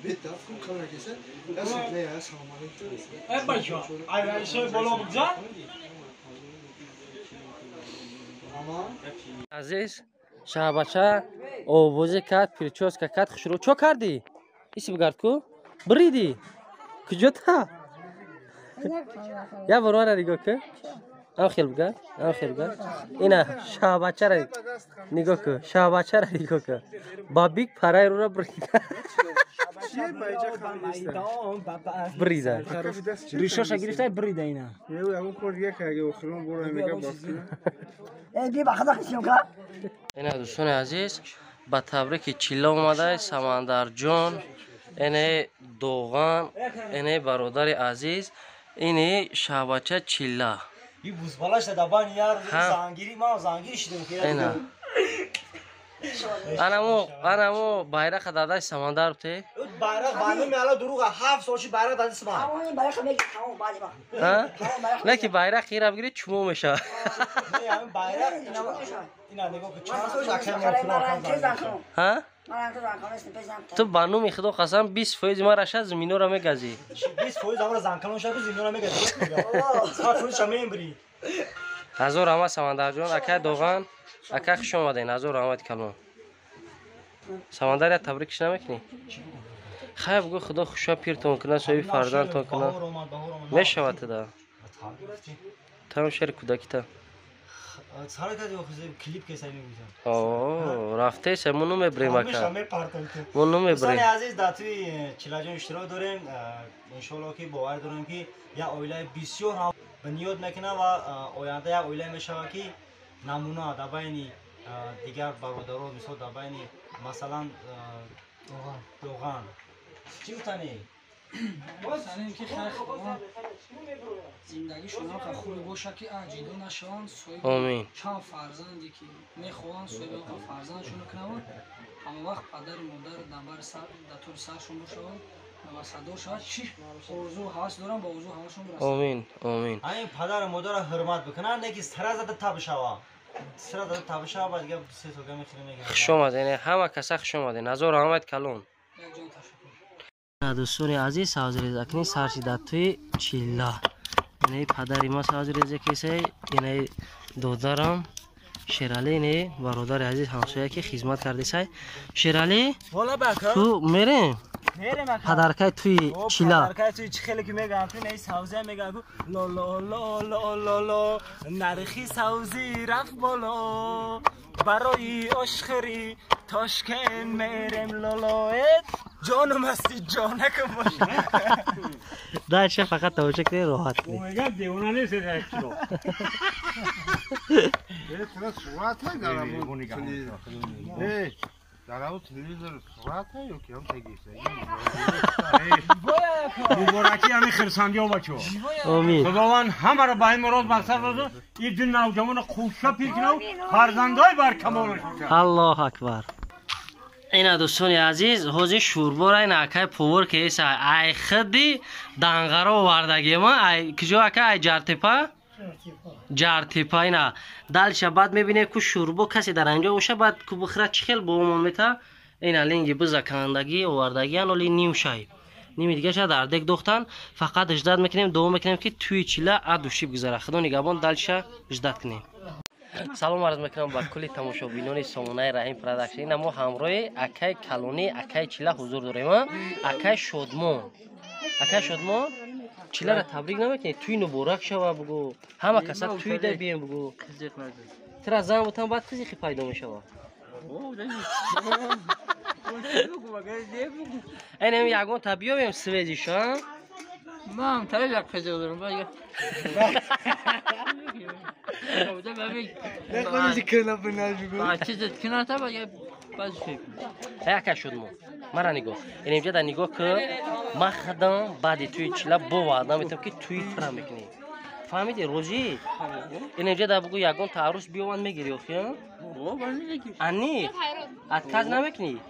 بیت دفعه کار کسی دست نه سلام علیکم ای بچا ای رئیس بالا بگذار عزیز شهبچه آوازی کرد پرچوسکا کرد خشرو چو کردی؟ ایسی بگرد کو؟ بریدی؟ کجا تا؟ یا برو را نگاه که؟ آن خیل بگرد؟ آن خیل بگرد؟ اینا شهبچه را نگاه که شهبچه را نگاه که بابیک پرای رو را بریده بریده ریشاش گرفته بریده اینا اینا دوستان عزیز با تبریک چیلا اومده سمندر جان اینه دوغان اینه برادر عزیز اینه شهبچه چیلا این بوزبالاش دبان یار زنگیری ما زنگیری شدیم اینا انمو bayrak داده سمندر بته bayrak بانو میالا دروغه 7 سالش bayrak داده سما همون bayrak میگه همون بعدی ما ها نه کی bayrak خیره بگیری چمو میشه نه همین bayrak اینا نگاه که چند سالش اکشن ها تو بانو میخدو قسم 20% ما رشا زمینو را میگازی 20% ما زنکلون شب زمینو را میگازی ها فروش همین بری هزار رحمت سمندر جان اکه دوغان اکه خوش اومدین هزار رحمت کلون سمندر تبریکش نمیکنی خیلی بگو خدا خوشا پیرتون کنه سوی فردانتون کنه میشود دا تمام شهر کودکی تا سارا کدی وقتی کلیپ که سعی می‌کنم اوه رفته سه منو میبریم اکه منو میبریم عزیز داتوی چیلاجون اشتراک داریم ان شاءالله که باور دارم که یا اویلای بسیار بنیاد میکنه و آینده یا اویلای میشه که نمونه در بین دیگر برادران مثل در بین مثلا دوغان چی بتانی؟ مثلا که خیر زندگی شما که خوب باشه که عجیدو نشوند صاحب چند فرزندی که میخوان صاحب فرزندشون کنن همه وقت پدر مادر دنبال سر دتور سرشون باشن و صدا شد چی آرزو هست دارن با آرزو همشون برسن آمین آمین این پدر مادر حرمت بکنن نه که سر زده تاب شوا سر زده تاب شوا بعد دیگه سه تا میخوره میگه خوش اومدین همه کسا خوش اومدین هزار رحمت کلون دوستان عزیز سازریز اکنی سرچی داتوی چیلا اینه پدری ما سازریز کیسه اینه دودارم شیرالی اینه برادر عزیز همسایه که خدمت کرده سای شیرالی تو میریم پدرکای توی چیلا پدرکای توی چی خیلی که میگم تو نه سبزی میگم لا لا لا لا لا لا نرخی سبزی رفت بالا برای عشقری تاشکن میرم لالایت جانم هستی جانکم باشه داشته فقط تماشا کنی راحت کنی اومگا دیوانه نیست رشتو چرا صورت ندارم در اون تلویزیون صورت ندارم که هم تگیسته مبارکی همین خرسندی ها بچه آمین خداوند همه را به این مراد مقصد رازو این دو نوجوان خوشا پیکنو فرزندای برکمالش الله اکبر اینا دوستان عزیز حوزه شوربا را این اکای پور که ایسا ای خدی دنگارا وردگی ما ای کجا اکا ای جارتپا جارتپا اینا دلش بعد میبینه که شوربا کسی در اینجا باشه بعد که بخره چخیل با اون میتا اینا لینگی بزکندگی وردگی انولی نیم شای نیمی دیگه شد در دک دوختن فقط اجداد میکنیم دوم میکنیم که توی چیلا ادوشی بگذاره خدا نگهبان دلش اجداد کنیم سلام عرض میکنم با کلی تماشاگران سامانه رحیم پروداکشن این ما همراه اکای کلونی اکای چیلا حضور داریم اکای شادمان چیلا را تبریک نمیکنی توی نبورک شوه بگو همه کسا توی ده بیم بگو ترا زن بودم بعد کسی خی پیدا میشوه این هم یکون تبیه بیم سویزیش ها ما هم تره یک خیزه دارم باید نکنیزی کنه بناش بگو چیزت کنه تا باید باز فکر اکا شد مو مرا نگاه این اینجا در نگاه که ما خدام بعدی توی چیلا با وعده میتونم که توی فرا میکنی فهمیدی روزی این اینجا در بگو یکون تعرض بیوان میگیری اخی ها انی اتکاز نمیکنی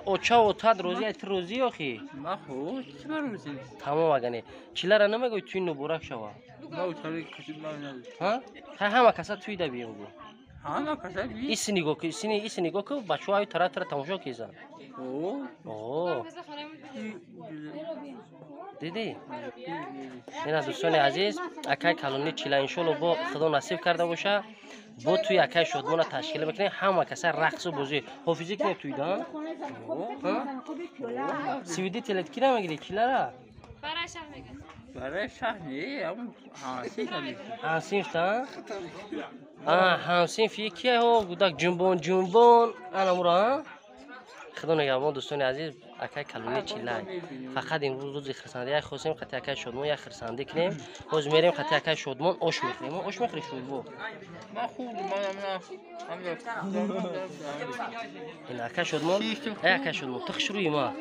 اوچا روزی ایت روزی اخی ما خود چی برمیسی تمام اگنی چیلا را نمیگوی توی نبورک شوا ما اوچاوی کسی ما نداری ها همه کسا توی ده بیم بگو همه کسا بیم ایسی نگاه که بچه های تره تماشا کیزن اوه دیدی؟ این دوستان عزیز اکای کلونی چیلا انشالله با خدا نصیب کرده باشه با توی اکای شادمان تشکیل بکنه همه کسا رقص و بازی حافظی کنه توی دان سویدی تلت کی نمیگیری چیلا را؟ برای شهر نیه همون هانسین تا؟ هانسین فیه کیه ها گودک جنبون انا مورا خدا نگهبان دوستان عزیز اکای کلونی چیلا فقط امروز روز خرسندی های خواستیم قطعه اکای شادمان یک خرسندی کنیم باز میریم قطعه اکای شادمان آش میخوریم آش میخوری شوربا ما خوب این اکای شادمان اکای شادمان تخش روی ما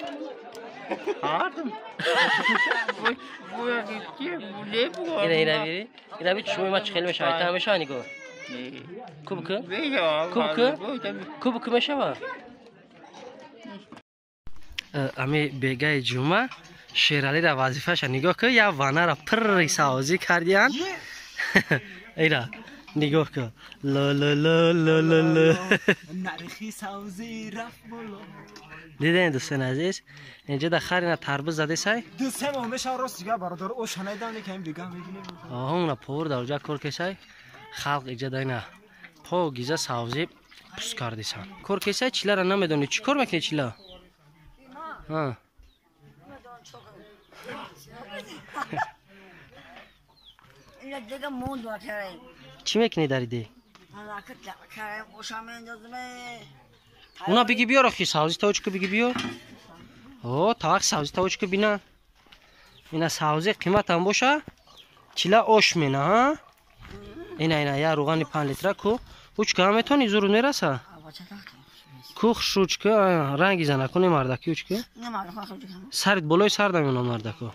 اینا بیری شوی ما چخیل میشه ایتا همیشه نگاه کوب که میشه با امی بیگای جمعه شیرالی را وظیفه‌ش نگاه که یا وانه را پر سازی کردیان اینا نگاه که لا لا لا لا لا لا نرخی سبزی رفت بالا دیدین دوستان عزیز اینجا در خرین تربوز زده سای دوستان ما میشه راست دیگه برادر او شنیدم که این دیگه میبینیم اون پور در اونجا کار کسای خلق اینجا دینا پا گیزه سبزی پس کردیسن کار کسای چیلا را نمیدونی چی کار میکنی چیلا ها این دیگه موند وقتی چی میکنی در ایده اونا بگی بیار آخی سبزی تاوچ که بگی بیار اوه تاوک سبزی تاوچ که بینا اینا سبزی قیمت هم باشه چیلا آش مینه ها اینا یا روغانی 5 لیتره کو اوچ که همیتونی زورو نیرسه کوخ شوچ که رنگی زنه کنی مردکی اوچ که سرت بلوی سر دمیونا مردکو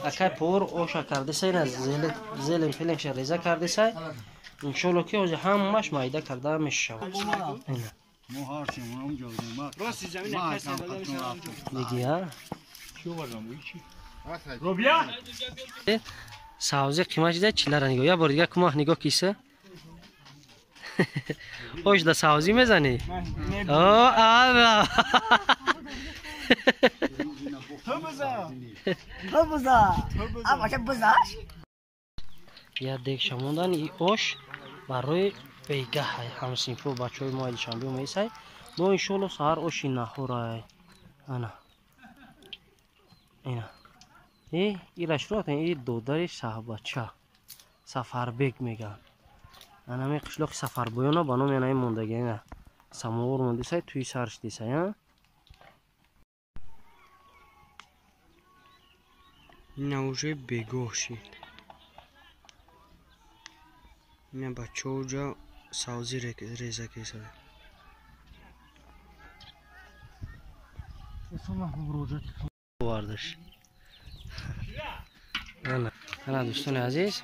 اکای پور اوشا کرده سای نه زیل فیلنگش ریزه کرده سای انشالله که اوزی همش مایده کرده میشه دیگه ها روبیا سبزی قیمت ده چیلا را نگاه یا بار دیگه کماه نگاه کیسه اوش ده سبزی میزنی اوه آبا تو بزا اما چه بزاش یا دیگه شموندن ای اوش برای بیگه های همسینفو بچه های ما ایلشنبه میسای ما انشالله سهر اوشی نخورای انا اینا ایرش رو این دودر صاحبچه سفر بیگ میگن انا می قشلاق سفر بویانا بانو میانای موندگی نه سماور موندی سای توی سرش دیسای ها این اوجه بیگوه شید این بچه اوجا سازی ریزه کیسه واردش انا دوستان عزیز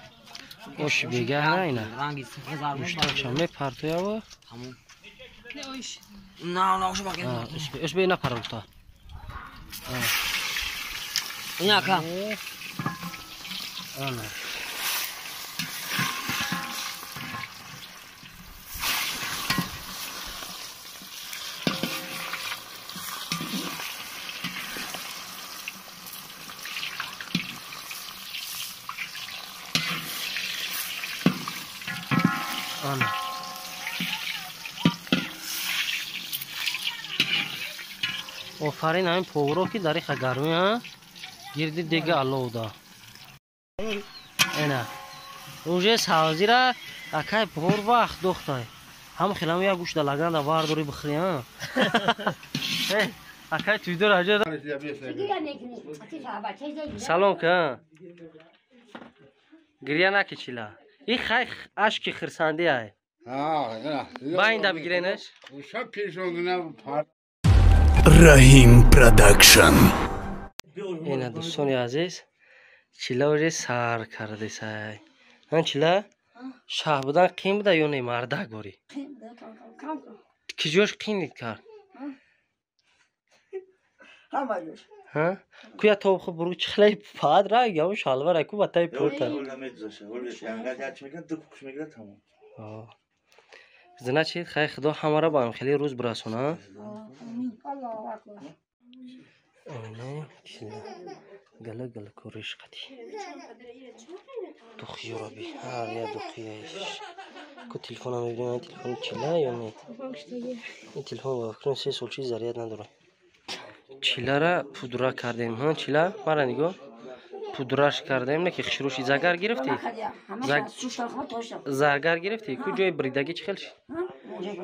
اوش بیگه نه اینا مشتاق می پرتویا و نه اوش باقی اوش بی نپرونتا اینا کام انا آفرین همین پورو که داری خگرمی ها گیردی دیگه علو دا اینا اوجه سازی را اکای پور وقت دختای هم خیلم یا گوش دلگان دا واردوری بخری ها اکای توی دور اجا سلام که گریه نکی چیلا این خیلی عشقی خرسندی های با این دا بگیرینش رحیم پروداکشن اینا دوستانی عزیز چیلا وجه سر کرده سای هن چیلا شاه بودن قیم بوده یا نه مرده گوری کجاش قیم کرد ها کویا تو خب برو چخلای پاد را یا شالوار اکو باتای پورتا زنا چی خیر خدا همه با هم خیلی روز برسونه نه گله گله کوریش قدی دخی را بی هر یا دخیش کو تلفن هم میبینیم این تلفن چیلا یا نه این تلفن با کنم سه سالچی زریاد نداره چیلا را پودرا کردیم ها چیلا مرا نگاه پودراش کردیم نه که خشروشی زگر گرفتی زگر گرفتی کو جای بریدگی چخل شد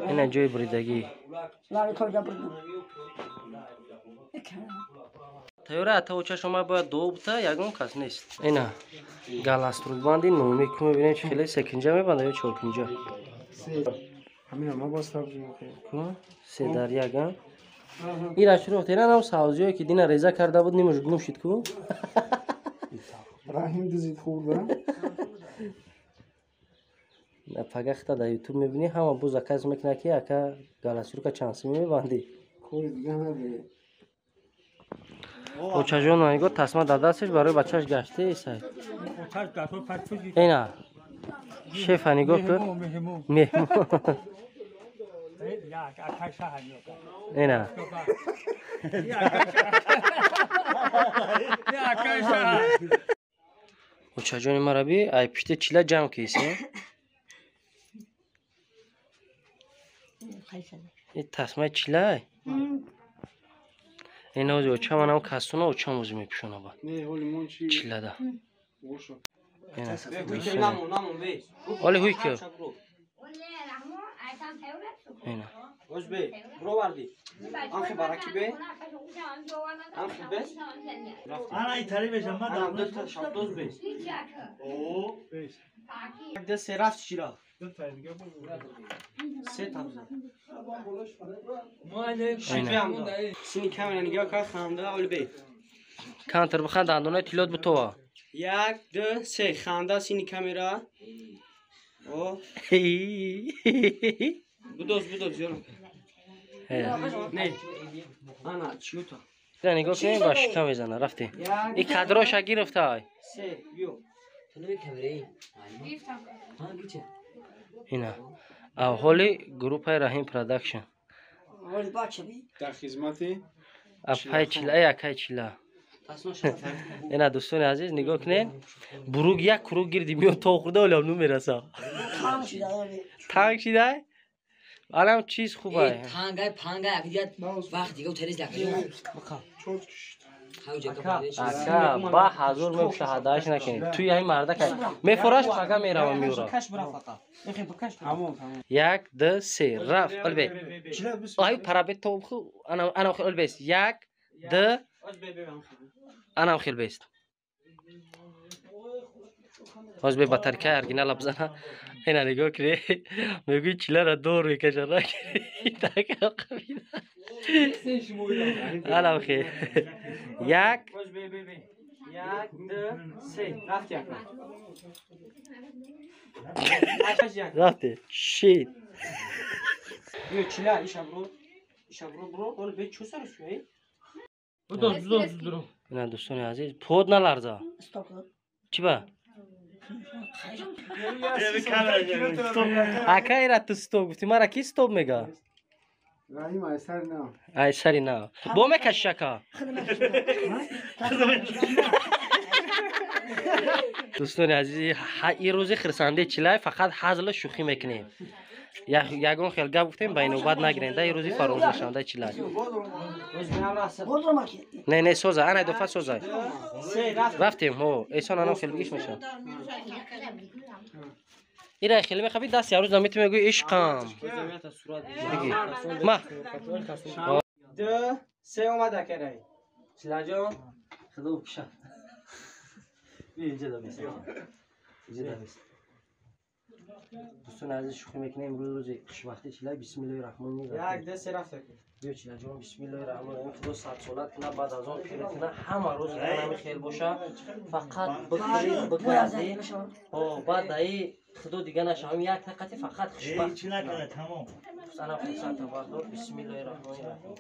اینا جای بریدگی تیوره تا شما باید دو بتا یکم کس نیست اینا گالاستروک باندی نومی که میبینید چه خیلی سکنجا میبنده یا چورکنجا همین ما باز تبدیل میکنیم سه در یکم این را شروع تیران هم سازیایی که دینا ریزه کرده بود نیمش گلوم شد کو رحیم دزید خورده پگختا در یوتیوب میبینی همه بوز اکاز میکنه که اکا گالاستروک چانسی میبندی کوی دیگه نده اوچا جون نگاه تصمیم داده استش برای بچهش گشته ایسای اینا شیف نگاه کن مهمون اینا اوچا جون مرا بی ای پشت چیلا جمع کیسه این تصمیم چیلا این اوزی اوچا منم کستونه اوچا موزی میپشونه با چیلا دا ولی هوی که اینا اوز بی برو وردی آنخی برکی بی آنخی بی انا این تری بشم من آنم دل تا شبدوز بی اوه ده سه رفت چیلا سه تابزه سینی کامل نگاه که خانده اول بی کانتر بخند دندونه تیلود بتوا یک دو سه خانده سینی کامera او بدوز یارم نه انا چیوتا نه نگاه کنیم باش کم بزنه رفتی این کادرش گرفته های سه بیو تنوی کامرایی اینا اولی گروپ رحیم پروداکشن در خدمتی اپای چیلا اکای چیلا اینا دوستان عزیز نگاه کنین بروگ یک کروگ گیردی میاد تا خورده ولی هم نمیرسه تنگ شده الان چیز خوبه تنگای پنگای اگه وقت دیگه تریز لکنی اکا با حضور مشاهدهش نکنید توی این مرده که میفراش پاگا میروم میورا یک دو سه رفت البه آهی پرابت تو خو انا خیل البس یک دو انا خیل بیست باز به بطرکه ارگینال ابزنه اینا نگاه کنی میگوی چیله را دور میکشه را کنی تاکه قبیده انا خیل یک دو سه رفته شید Yo çila işa bro onu be çözer üstüne. اینا دوستان عزیز پود نلرزه چی با؟ اکا ایرا تو ستوب گفتی مرا کی ستوب میگه؟ رحیم ایسر نه ایسری نه با میکش شکا دوستان عزیز این روزی خرسنده چیلای فقط حاضر شوخی میکنیم یگان خیلی گپ گفتیم بین نوبت نگیرین این روزی فراموش نشونده چیلای نه نه سوزه انا دفعه سوزه رفتیم هو ایسان انا خیلی بگیش میشه ایره خیلی میخوابی دست یه روز نمیتونی بگوی عشقم بگی ما دو سه اومده کرای چلا جان خدا بکشه اینجا دا بیست اینجا دا بیست دوستان عزیز شوخی میکنیم امروز روز قش وقتی چیلای بسم الله الرحمن الرحیم یک دو سه رفته بیا چیلا جان بسم الله الرحمن الرحیم خدا صد سالت کنه بعد از اون خیر کنه همه روز کنه خیر باشه فقط بخیر بگردی بعد ای خدا دیگه نشم یک دقیقه فقط خوشبخت چی نکنه تمام سلام فرصت بردار بسم الله الرحمن الرحیم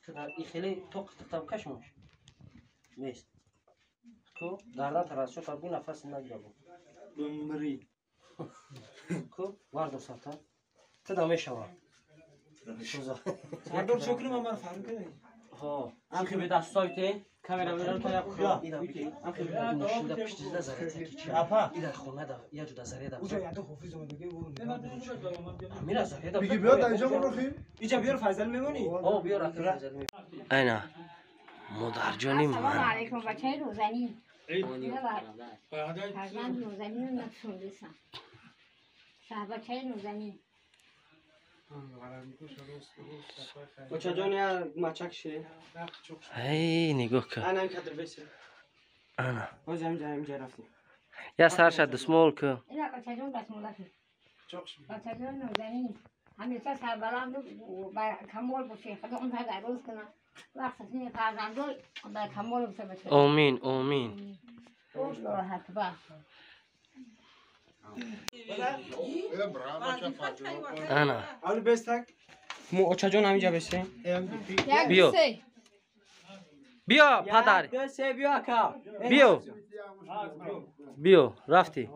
خدا این خیلی توق تقطب کش موش نیست کو گردن تراشو فربو نفس نگیره بمری کو واردو ساتا تدامه شوا سردار شکرم من فهم کنی ها آخه به دستایته کامera میرم تا یا اینا آخه ماشین دا پشت زده زره چی اپا اینا خونه دا یا جدا زره دا اونجا یاد حافظ اومده میرا زره دا میگی بیاد اینجا برو اینجا بیار فضل میمونی او بیار فضل میمونی اینا مادر جانی سلام علیکم بچه روزنی فرزند روزنی رو نفسوندیسم بچه روزنی بچه جان یا مچک شه ای نگاه کن انا هم کدر بیسه انا باز همینجا رفتیم یا سر شد دسمول که اینا بچه جان دسمولکی بچه جان روزنی همیشه سربلند و کمال باشه خدا اون تا روز کنه وقت سینه فرزندو به کمال باشه بچه آمین آمین راحت با انا اول بستک مو بچه جان همینجا بشه بیا بیا پدر دو سه بیا کا بیا بیا رفتی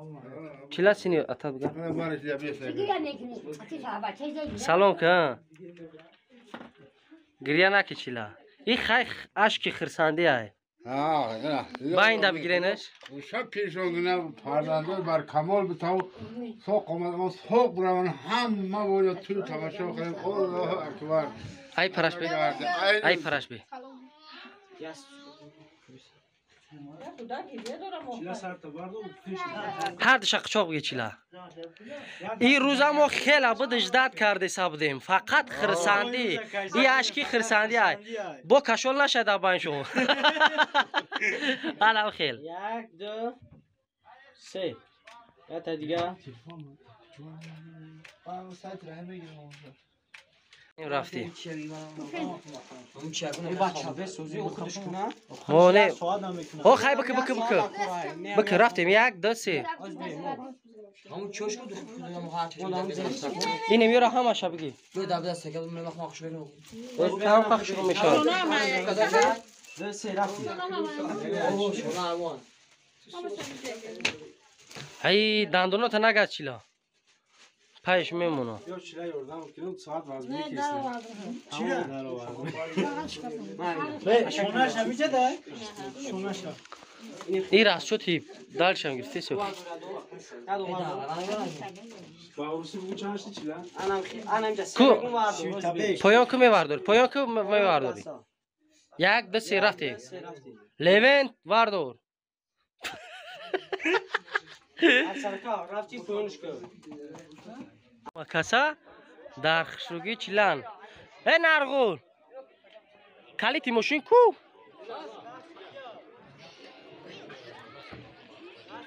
چلا سینی اتا بگم سلام که گریه نکی چلا این خیلی عشق خرسندی های با این دا بگیرینش شب پیشونگونه پردازده بر کمال بتاو سوق آمد اما سوق برامون همه باید توی تماشا کنیم الله اکبر ای پرش بی ای پرش بی هر دشق چاق بگی چیلا این روزا ما خیلی بود اجداد کرده سابدیم فقط خرسندی این عشقی خرسندی های با کشول نشده با این شما حالا خیل یک دو سه یا تا دیگه رفتی اون چیگونه بچه به سوزی او خودش کنه مونه او خیلی بکه بکه بکه بکه رفتیم یک دو سه همون چوش کو اینه میره همه شب بگی دو دبده سه که من مخ شوینو هم پخش رو میشه دو سه رفتی اوه شما امان ای دندونات نگه چیلا پایش میمونه یا چیلا یوردم کنم ساعت وزنی نه کیسه دارم چیلا شونش نمیشه ده شونش این راست شد تیپ دالشم گرفتی سو باورسی بگو چند هستی چیلا انا اینجا کو پایان کو میواردار پایان کو میوارداری یک دو سه رفتی لونت واردار سرکار رفتی پوینش کن کسا در خشوگی چیلان ای نرغول کلی تیموشین کو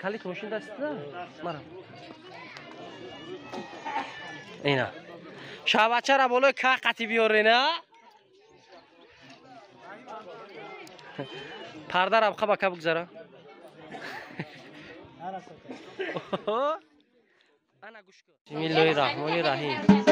کلی تیموشین دست ده مرا اینا شابچه را بولوی که قطی بیاره نه پرده را بخواه که بگذاره بسم الله الرحمن الرحیم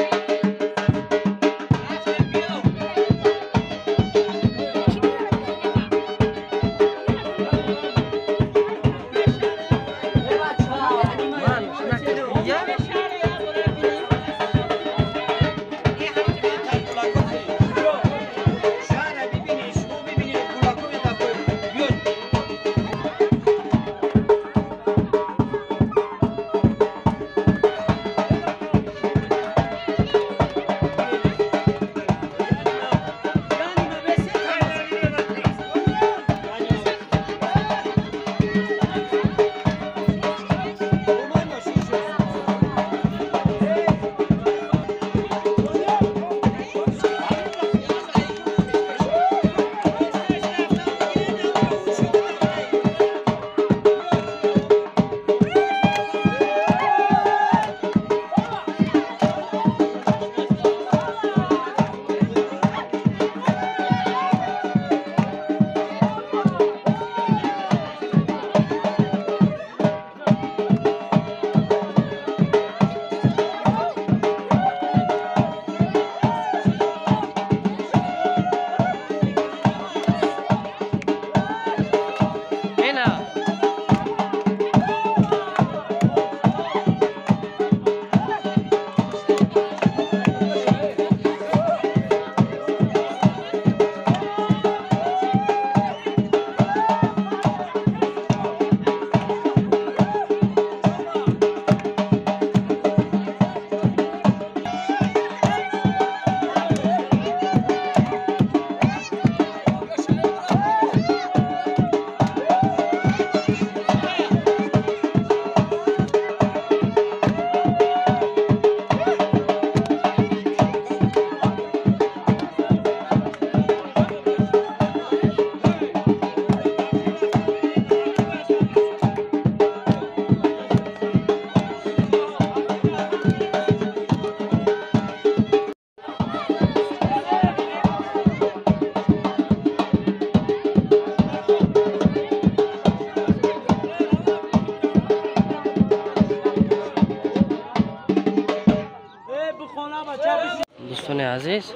دوستان عزیز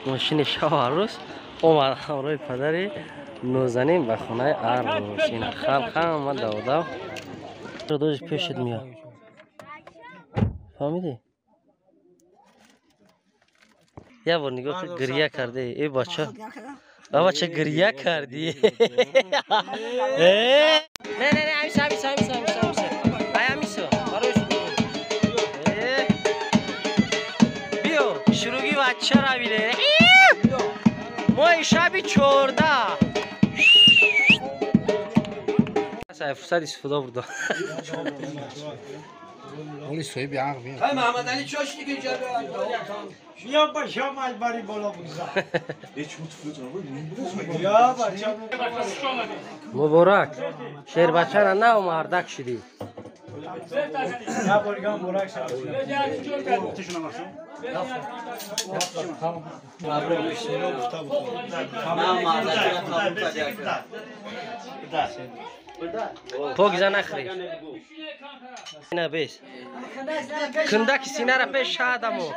ماشین شاه عروس اومد همراه پدر نازنین به خونه عروسین خلق هم آمد دو دو دوش پیشت میاد فهمیدی؟ یه بار نگاه که گریه کرده ای بچه بچه گریه کردی نه نه نه همیشه شروعی بچه را بیده ما شبی 14 فرصت استفاده برده اولی سوی بیان بیان های محمد علی چاش دیگه جا بیا باشا مال باری بالا بگذار بیا بچه مبارک شیر بچه را نه مردک شدی یا بارگان مبارک شد پوگزا نخری نه بیس کندک سینه را پیش شادمو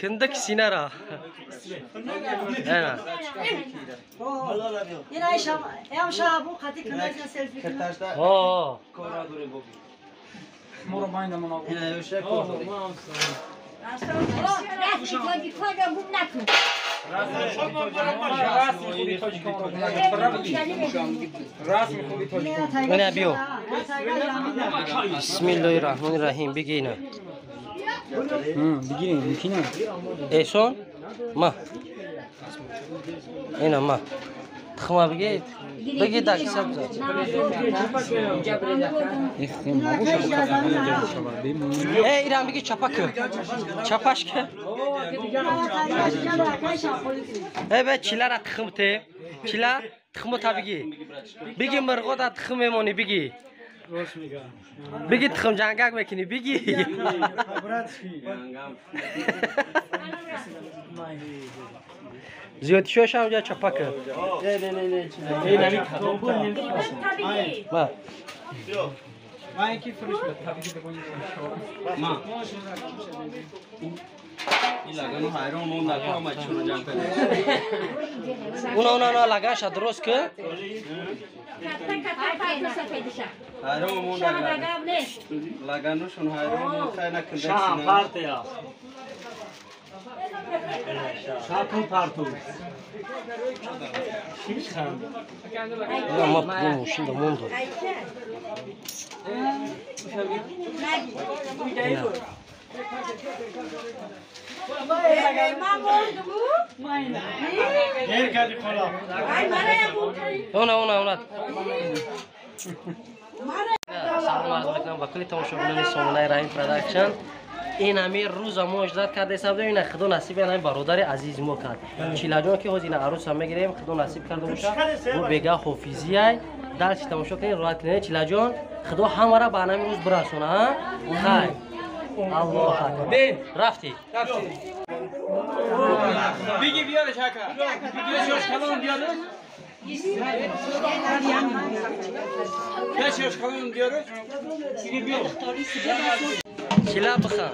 کندک سینه را نه این هم شابو خاطی کندک سلفی کنه آه مرو باینده منو اینه نه بیو بسم الله الرحمن الرحیم بگینا بگیریم ممکنه ایشون ما اینا ما تخما بگید بگید داکی سبز ایران بگید چپک چپش که به چیلا را تخم ته چیلا تخمو تا بگی مرغو دا تخم میمونی بگی بگی تخم جنگک میکنی بگی زیادی شوش هم جا چپک ما ما یکی فروش بده تبریک بگوییم ما این لگانو هایرون مون نکو ما چونو جان کنه اونا لگانش درست که هایرون مون لگانوشون هایرون خیلی نکنده شام پارتیا شاتون پارتو شیش خان یا ما بگم şimdi موندو اونا سلام عرض میکنم با کلی تماشاگران سامانه رحیم پروداکشن این امیر روز ما اجرا کرده حساب این خدا نصیب این برادر عزیز ما کرد چیلا جان که حزین عروس هم میگیریم خدا نصیب کرده باشه و بگا حافظی ای در تماشا کنین راحت کنین چیلا جان خدا همه را به نام روز برسونه ها خیر الله اکبر رفتی بگی بیارش حکا بگی شوش کلام بیارش شوش کلام بیارش بگی بیارش چیلا بخواه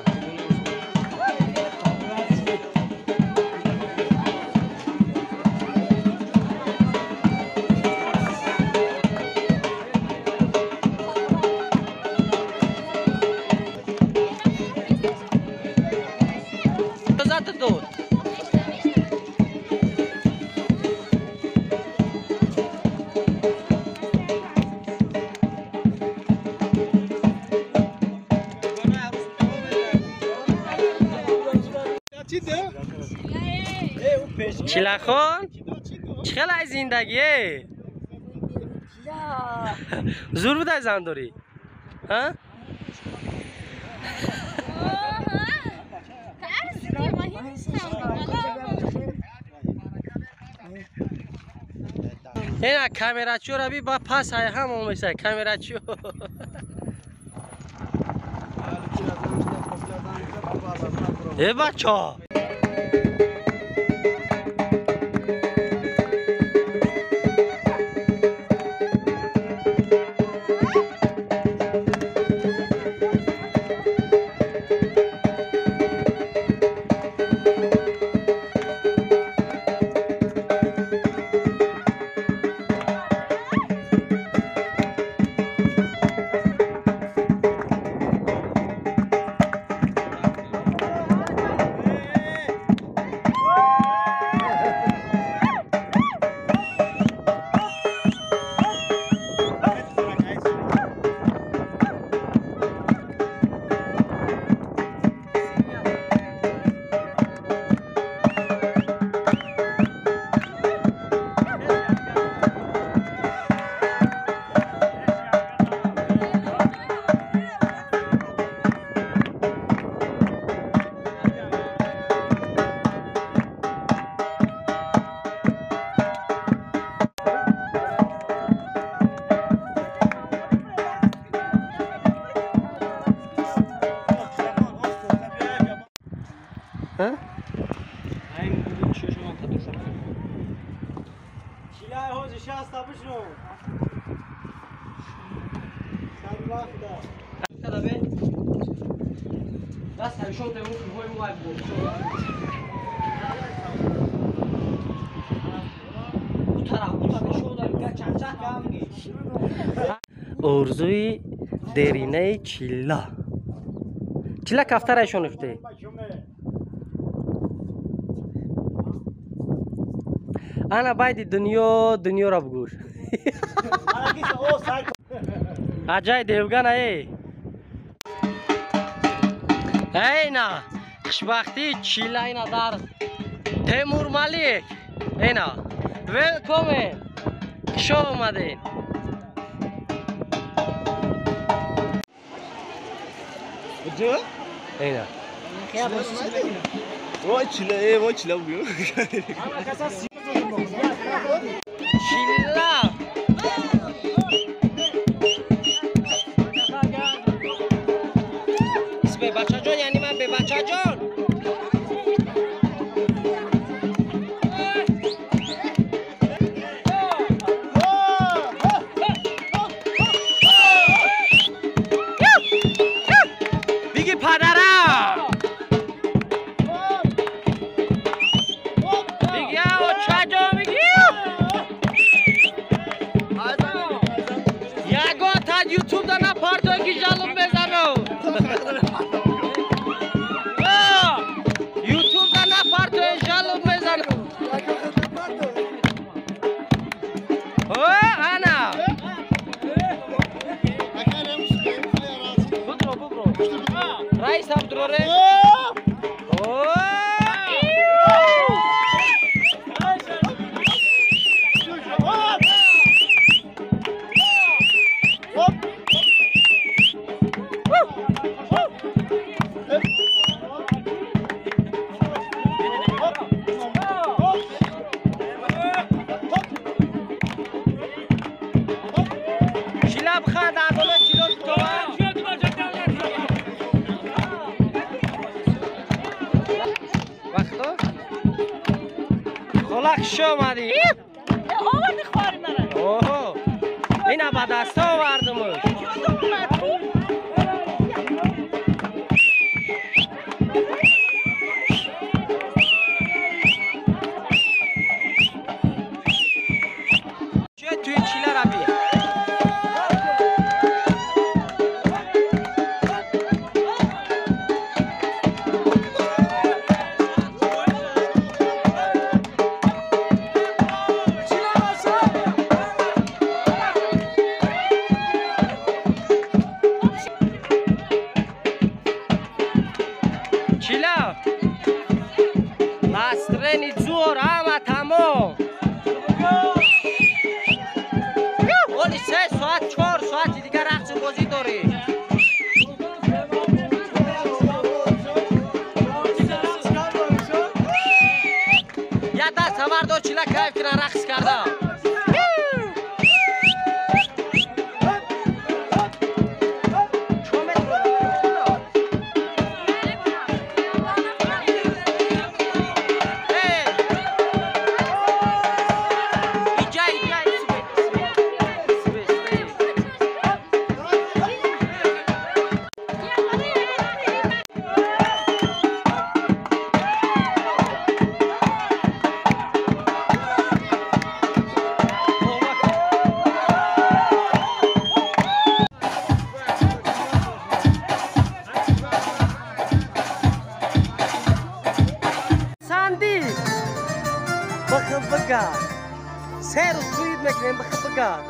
چیلا خان چخیل از زندگیه زور بوده زن داری ها اینا کامera چو را بی با پاس های هم میشه کامera چو ای بچه ارزوی درینه چیلا چیلا کفتر ایشون افته انا باید دنیا را بگوش عجای دیوگان ای اینا خوشبختی چیلا اینا در تیمور ملیک اینا ویلکومین شو اومدین کجا؟ اینا وای چیلا بگو چیلا اسم بچه جان یعنی من به بچه جان بگی پدرم بگی آقا چه جا بگی یکا تا یوتیوب دانا پارتو کی جالب بزنو یوتیوب دانا پارتو جالب بزنو انا رئیس عبدالله شیلا بخواد عدالت چیلو تو وقتا خلاق شو مادی آوردی خواری مرد اوه اینا با دستا آوردمش چه توی چیله را بیا چیلا لاسترینی زور همه تمام اولی 3 ساعت 4 ساعت دیگر رقص بازی داری یه دست بردار چیلا کیف کنه رقص کرده بخبقات سير الطويب لكن بخبقات